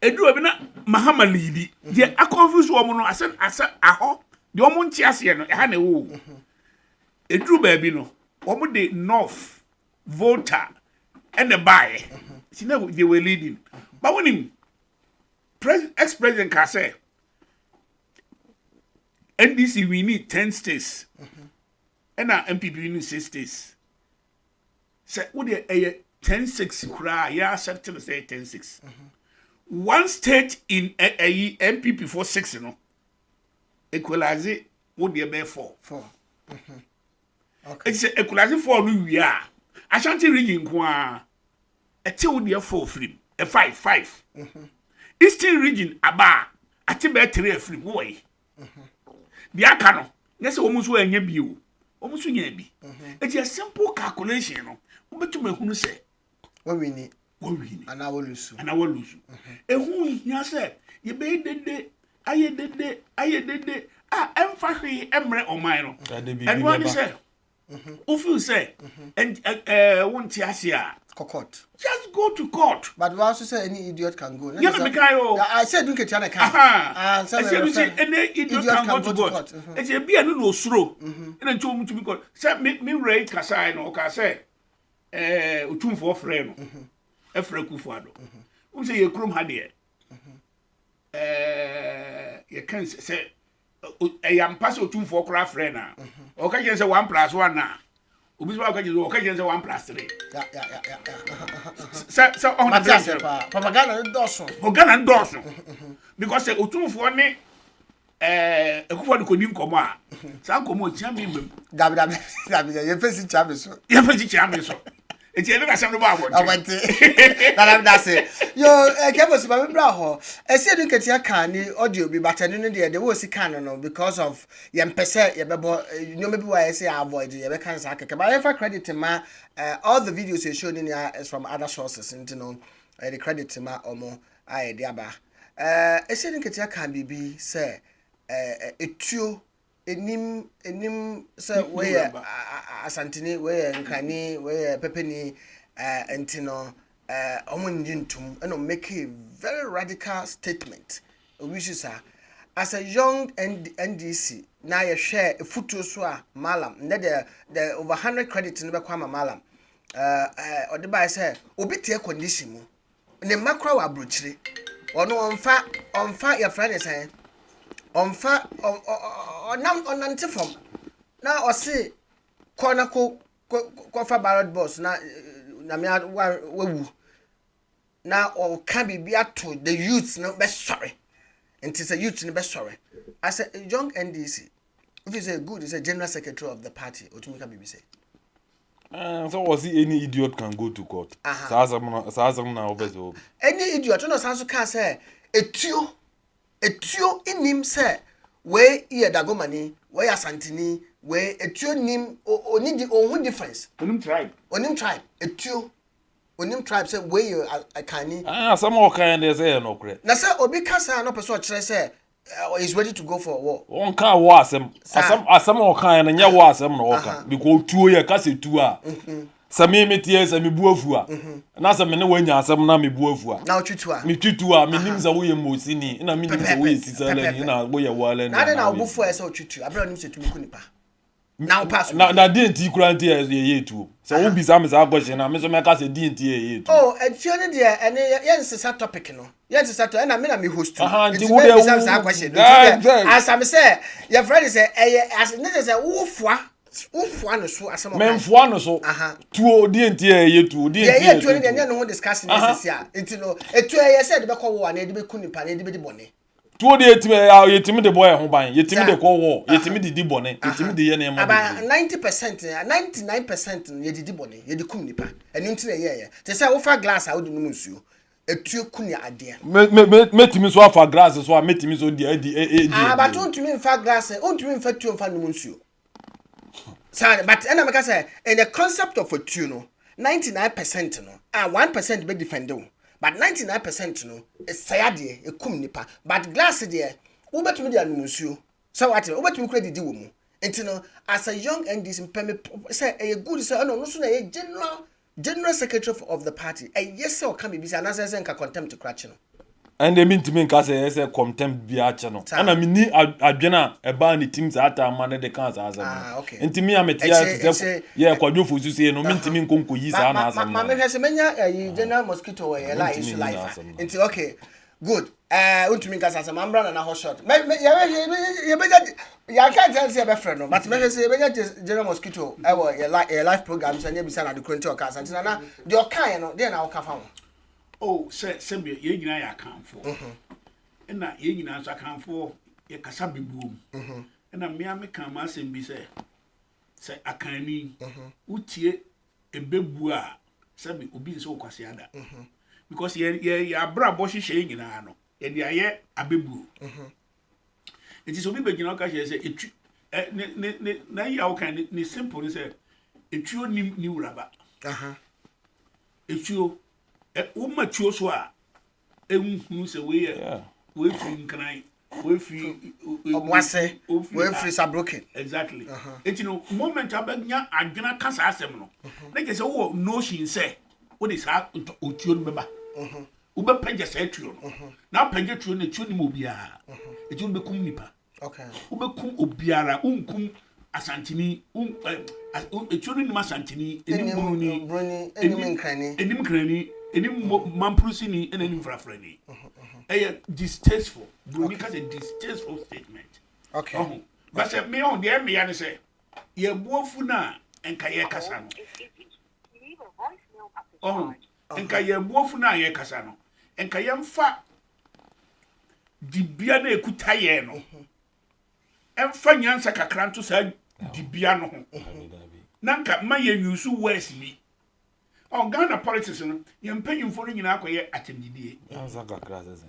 eduru bi na Mahama leadi. Dey a confuse wo no asa aho. Dey omo nti ase no e ha na wo. Eduru ba bi no. Omo dey North Volta and the buy. See now they were leading. But when him ex-president can say NDC we need 10 states. And our MPP we need 6 states. Say would they 10-6 cry, yeah, accepted to say 10-6. One state in a MPP for 6, you know. Equalize it would be about 4. Okay. It's a class for we are. Ashanti region kwa a 2 year 4 film. A 5. Eastern region aba ati be 3 film way. The akano. Yes, almost where nye bi. Almost nye bi. It's a simple calculation no. Obetume hunu say what we need. And I will lose. Who here say you be dede aye dede emfa emre o man no. And what say Ufu say and won't asia court. Just go to court. But we also say any idiot can go. Yeah, I said don't get can. I said any idiot can go to court. It's a be no osuro. And to be court. Say me Ray Kasai no ka say utumfo frɛ no. Efra Kufuado. Who say you chrome had here? You can say I am pass utumfo kra frɛ na. Okay, you say 1 + 1 na. Ubiswa okay, you say 1 + 3. Yeah. So on the propaganda doso. Propaganda doso. Because say utumfo ne Kufuado ko nim komo a. Sa komo tia me mbem. Dabi ye fesi chabe so. Ye fesi chabe so. It's a little something about what that's it. Yo, Kevin, my brother, I said you get your can audio be better than the was canon because of yam percent, you know, maybe why I say I avoid the can sack. But if I credit to my all the videos you showed in here is from other sources, and you know, the credit to my omo, I diaba. I said you get your can be say, a enim say where asantini where nkani where pepeni entino omunjintum and make a very radical statement which is as a young NDC now you share a photo so malam the over 100 credits in the kwama malam or the by say obi tie condition mu ne makra wa abrochire ono onfa your friend is saying on antifom na o se corner ko fa ballot box na me wawu na o can be ato the youths no be sorry and it's a youth no be sorry as a young NDC if you say good is a general secretary of the party otumika be say so was he any idiot can go to court sazam na obezo any idiot no sanso can say etuo inim se we ye dagomani we asantini we etuo nim oni ohun difference onim tribe etuo onim tribe say we you akani some all kind they say no correct na say obi kasa no person kire say is ready to go for war on kan war asem all kind na nya war asem na oka because tuo ye kasa tuo Sami metie sami buafua na sami ne wanya asem na me buafua na otwitua me twitua me nim za wo ye mosini na me nim za wo ye sisala ni na wo ye wala na na obufu ese otwitua abra nim se tumi kunipa na pass na denti kuranti ye tu so wo bisa me za agboje na me so me ka se denti ye tu oh etio ne de ene yense topic no yense to na me na me host nti wo de bisa za question asame say your friend say as ne say wo Ufua no so asem memfua no so tuo dienti ye tuo dienti ye tuo ne no discuss necessary enti no etu ye say de be ko wo na de be kunipa na de be di bone tuo de yetimi de boy ho ban yetimi de ko wo yetimi de di bone yetimi de ye na ma about 90% 99% ye di bone ye di kunipa eni nti na ye te say wo fa glass a wo di no nsuo etu kuni ade metimi so afa glass so a metimi so di but untumi fa glass untumi fa tuo fa no nsuo. But and I say in the concept of a tune, 99% no, 1% be defendable, but 99% no is sayade a kum nipa. But glass there, who bet me the anuncio. So what? Who bet me credit the woman? And you know, as a young NDC, say a good say no, so a general secretary of the party. A yes sir can be busy and as I contempt to crutch no. And they mean to me cause say contempt be a channel. And I mean ni adwena e ba ni teams ata man de kan sa asem. Okay. Enti me ametia yeah kwadwo fosu say no mentimi nkonko yi sa na asem. Ma me hwese menya general mosquito we lie issue life. Enti okay. Good. Untumi cause asem ambra na ho short. Me ye beja ya can't tell say be friend no. But me hwese beja general mosquito e wo ye live program say nya bisa na de kurenti o cause enti na de o kan no de na o ka fa ho. Oh, say ye nyina ya kanfo. Na ye nyina so kanfo ye kasa bibuom. Na me kan ma asem bi say say akani utie ebebu a sabi obi so kwase ada because ye abra bo hihye nyina no ye de aye abebu it is obi begina ka say etu na ya o kan ni simple say etuo ni uraba etuo wo matuo so a ehunu se we fi nkran we fi obwase we fi sabroken exactly it no moment abanya adwena kasa asem no na ke se wo notion say wo de sa otuo no beba wo be page sa etuo no na page tuo na etuo ni mo bia etuo be kum nipa okay wo be kum obiara unkum asantini etuo ni ma santini enimunu ni enim krani enim mamprusi ni enim frafrani distasteful because a distasteful statement okay but me on the me yan say ye bofu na enka ye kasa no enka ye bofu na ye kasa no enka ye mfa dibia na ekuta ye no emfa nyansa kakra nto sa dibia no ho nanka ma ye yusu words ni on Ghana politics no ye mpanyimfo no nyina akoye atendidie ansa kakra sese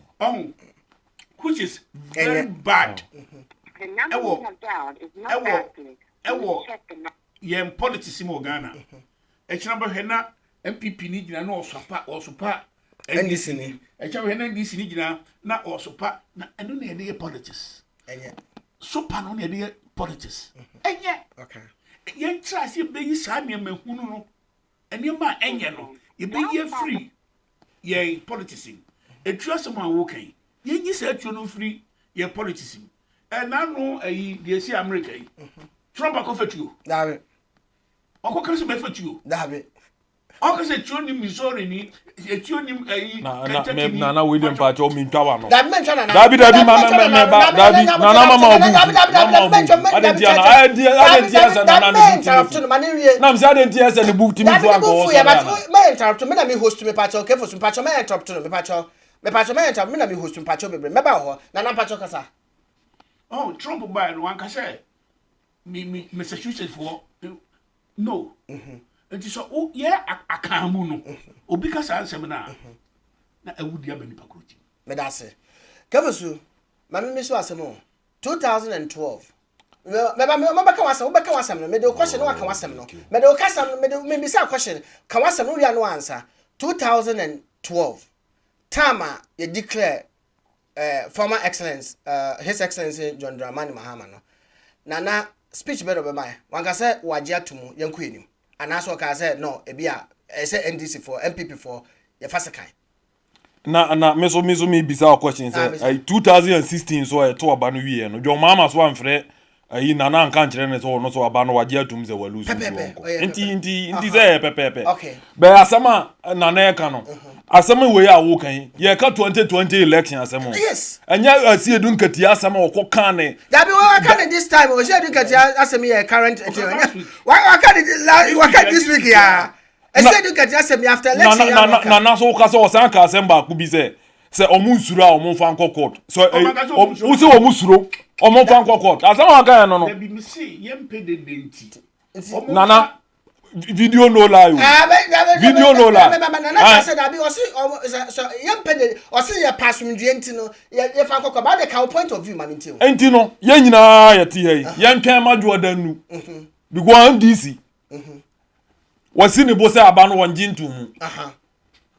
which is very bad. The number you have dialed is not active. Ye politics in Ghana. Number hena MPP ni gina na osopa NDC ni. Hena NDC ni gina na osopa na eno na ye politics. Enye. Sopa no na ye politics. Enye. Okay. Ye try say be yi sa me mahunu no. Ene ma enye no. Ye be ye free. Ye politics. Etua some an wo kan. Ye say etuo no free ye politics. Na no dey see America yi. Trump akofetuo. Dabe. Okoka se befetuo. Dabe. Okoka se etuo ni Missouri ni etuo ni na William Pacho mintwa no. Dabe mencha na. Dabi mama obu. Adentiana na mse adentiana ne book timi fu anko. Me interrupt me na me host me Pacho ke for Pacho me interrupt no me Pacho. Me Pacho me interrupt me na me host me Pacho bebre. Me ba ho na Pacho kasa. Oh, Trump by no one can say me Massachusetts for no. And so oh yeah akamu no. Obi kasa ansem na awudi abani pakoti. Me da se. Kefosu, mama me so asem 2012. Me ka wasem no. Me de question no ka wasem no. Me de okasam me be say question ka wasem no ria no answer. 2012. Tama ye declare former excellence his excellency John Dramani Mahama no nana speech bedo be mai wan ka say waje atumu yanku enim anaso ka say no e bia say NDC for MPP for ye fasekan na me bisa question say 2016 so e to aba no wie no John Mahama so amfre ayi nana nka nkyere ne so no so aba no waje atum ze walu so nti say pepepe okay be asama nana e ka no asama we ya wo kan ye ka 2020 election asama yes anya asi edun kati asama wo kan ne da bi we kan this time we say edun kati asama ye current wa kan this week ya ese edun kati asama after election na so ka so san ka asama ku bi say omunsuro a omunfa nko court so wo say omunsuro omunfa nko court asama kan no be me see yempe de denti nana video no lie video no lie nana say that be so yempede o say ye passum duenti no ye fa kokko ba the cow point of view mami nti enti no ye nyina ye ti hei ye ntwen majo danu because NDC wasi ne bo say aba no wonje ntum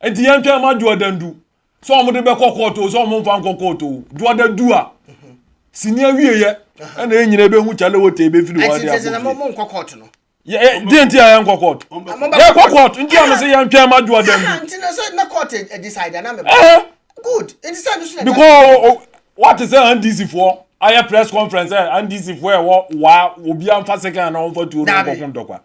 enti ye ntwen majo dandu so omo de be kokoto so omo mfa nkokoto Jordan du a sini awie ye na ye nyina be hu chale wote be firi wa dia enti na mo nkokoto no didn't hear yan court. Yeah, court. Nti am say yan twa majo dandu. Nti na so na court decide na me. Good. Nti say no so because what is NDC for? I press conference NDC for wa obi am fa second na on for tu no kokon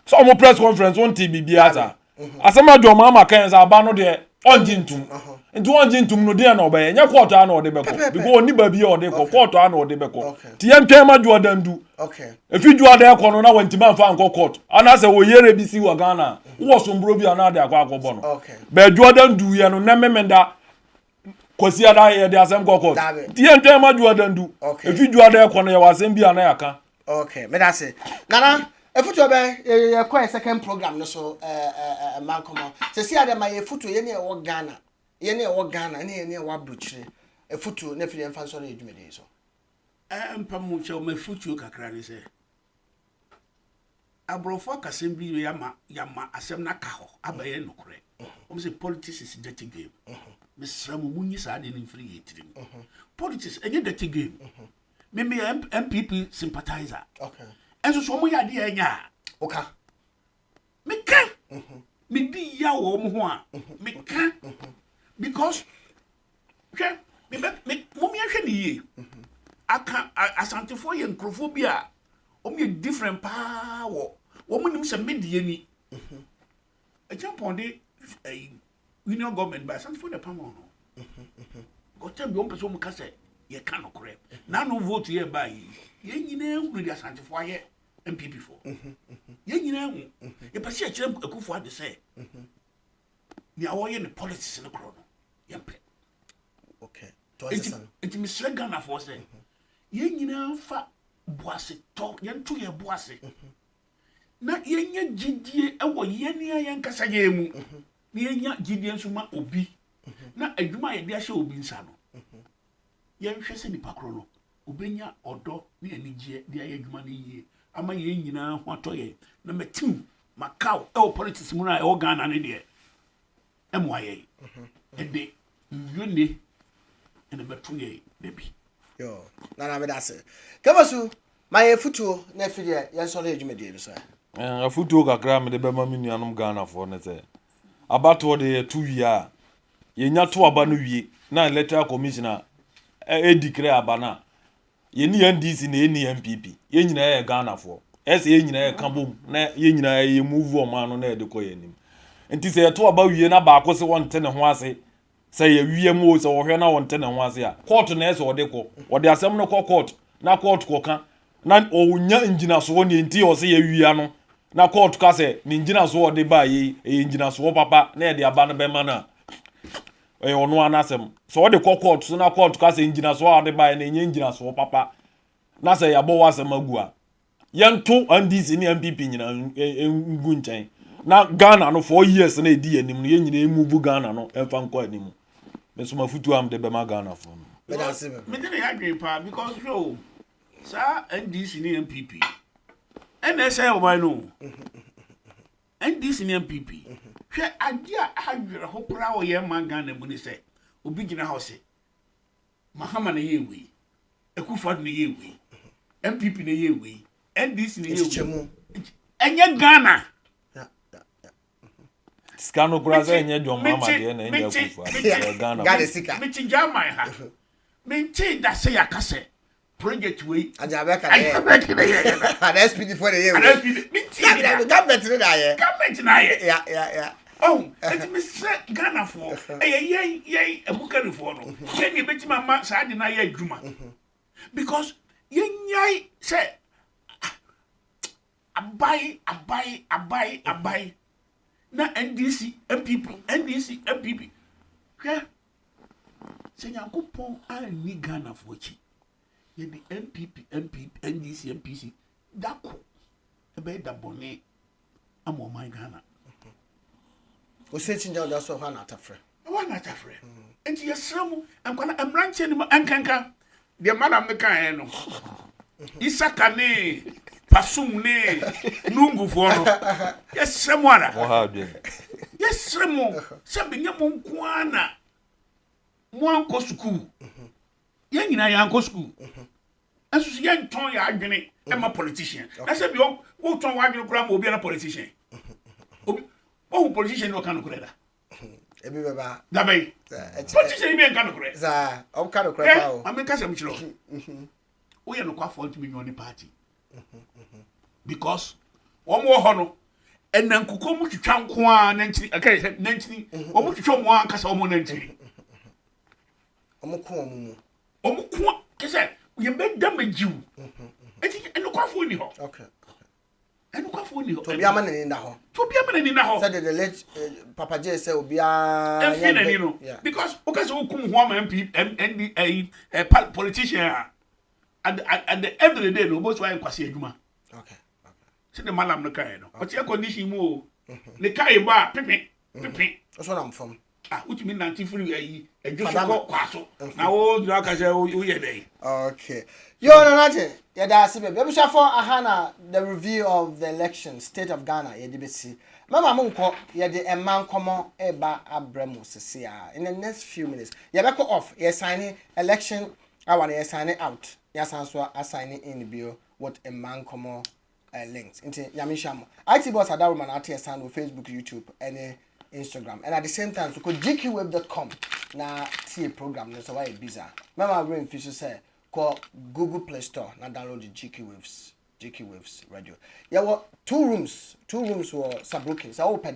so mo press conference on TV biata. Asema do mama kan say aba no de onjintum. Nti onjintum no de na obaye nya court a na ode beko because oni ba bi ode ko court a na ode beko. Ti yan twa majo dandu. Okay. If you do ada ko no na wantima fa anko court. Ana say wo yere bi si wa Ghana. Wo sombro bi ana de akwa akobo no. Okay. Be Jordan du ye no na memenda kwasi ada ye de asem ko court. Ti yan twa majo dandu. If you do ada ko no ye wasem bi ana yaka. Okay. Me that say. Nana Efutu be quite second program no so man come. Se see ade ma efutu ye ne e wo Ghana. Ye ne e wo Ghana ne ye ne e wo Abuchire. Efutu na fili emfa so na edwumede so. Mpa mu che o mefutu kakra ne se. Abrofo kasem bi yama asem na ka ho abaye nokore. Say politics is a dirty game. Mr. Munyi sa de free yetirim. Politics a dirty game. Maybe MPP sympathizer. Okay. And so mo ya de anya. Okay. Me kan. Me di ya wo mo ho a. Me kan. Because me mo me ahwe ni ye. Aka asante for ye nkrofobia. Omo different pa wo. Wo mo nim se medie ni. A jump on the union government by something for the palm on. Go tell me one person who can say, you cannot correct. Now no vote here by ye know with your Santa for ye MPP for. Ye know, you perceive a good for the say. You are in the politics in the crowd. Okay. It is Mr. Ghana for say. Ye know, fat bossy talk, young to your bossy. Na yenye jidie ewo yeni yankasa yemu na yenya jidie nsuma obi na adwuma ye de ahye obi nsa no yenhwe se nipa kro no obenya odo na anigye de aye adwuma na yie ama ye nyina ho atoye na metim makao ewo politics mu na ewo Ghana ne de emo aye ede yone ene betu ye debi yo na me da se kamasu my futuo na fide yensore adwumade bi so afutuo kakra me de bema me nuanom Ghana for ne se abato de 2 year ye nya to aba no wie na electoral commissioner e declare aba na ye ni NDC na ye ni MPP ye nyina ye Ghana for ese ye nyina ye kabom na ye nyina ye move o ma no na e de koye nim enti se to aba wie na ba ko se wonte ne ho ase se ye wie mo se wo hwe na wonte ne ho ase a court na ese ode ko ode asem no court na court ko kan na o nya engina so ni enti o se ye wie no na court ka se ni engina so ode ba ye engina so papa na e de aba no be ma na ono anasem so ode court so na court ka se engina so ode ba na enye engina so papa na se ya bo wasem agu a yento NDC ni MPP nyina ngu nchen na Ghana no 4 years na edi anim no ye nyina emuvu Ghana no emfa nko anim me so mafutu am de be ma Ghana for me dey agree pa because yo sa NDC ni MPP NSA o mai no NDC ni MPP hwe adia adwere ho kura wo ye man Ghana mu ni se obi gina house Mahama na ye wi Ekufad na ye wi MPP na ye wi NDC na ye wi enye Ghana skano kura se enye John Mama de na enye Ekufad Ghana Ghana sika me ti jamai ha me ti da se yakase project we ajabe ka na SPD for the year government na ye yeah oh it me say Ghana for ye ebukari for no ye ni beti mama sa de na ye adwuma because ye nyai say abai na NDC MPP hwe se nyankopon ani Ghana for chi ye the MPP NDC MPC dako ebe da bone amo my Ghana o se chinja da so ha na atafre enti yesramu ankwana amranche ni ankanka de madam ne kan no Isaka ne pasum ne nungu fo no yesramu ara mo ha de yesramu se benya mo nkoana mo anko school ye nyina ya anko school aso ye nton ya adwene e ma politician na se bi o ton wa adwene kura ma obi na politician obi o politician no kan kura da ebi beba da bai politician bi kan kura za o kan kura pa o ameka se mchiro o ye no kwa fault me nyone party because one wo ho no enankuko mu twitwa nko a na nchiri okay na nchiri o mu twitwa mo an kasa o mo na nchiri omuko kese ye be damage you eti enukafo ni ho okay enukafo ni ho to bia ma nani na ho said the late Papa J say obia enani no because okase okum ho ama MP politician at the end of the day no most why nkwase adwuma okay See the malam no kai no. What's your condition mo? The kai ba pipi. That's what I'm from. Which mean that if you just go kwaso. Now all you can say we dey. Okay. Yo Nanaje, yeah that's it. Baby for Ahana the review of the election state of Ghana yeah DBC. Mama Munko yeah the man common eba abremo sesia. In the next few minutes. Yeah back off. Yeah signing election I want to sign it out. Yes answer assigning in the bill what a man common links into Yamishamo. IT boss Adaruman at on Facebook, YouTube, and Instagram. And at the same time, so go gqweb.com na see a program. That's why it's bizarre. Remember, brain fish say call Google Play Store na download the GQ Waves radio. Yeah, well, two rooms were subbooking. So open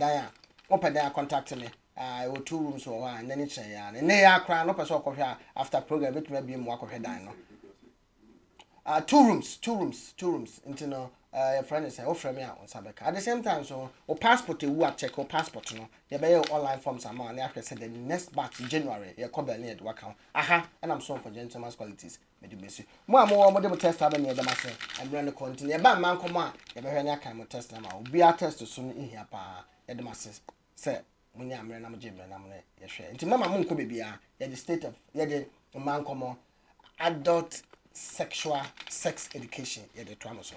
there, contact me. I 2 rooms were one, and then it's and they are crying up as well after program. It may be more of a dino. 2 rooms. Into no. Your friend is offer me out on Sabeka. At the same time, so or passport you will check or passport no. You buy your online forms and money after said the next batch in January. You come near the account. And I'm sorry for gentleman's qualities. May you miss you. More model test have any other master and run the continue. A bad man come on. You better not come test them out. Be a test soon in here pa. The masses say when I'm running a gym and I'm a share. Until Mamma Moon could be the state of the man come on adult sexual sex education. Yeah, the trauma so.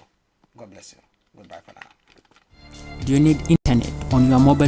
God bless you. Goodbye for now. Do you need internet on your mobile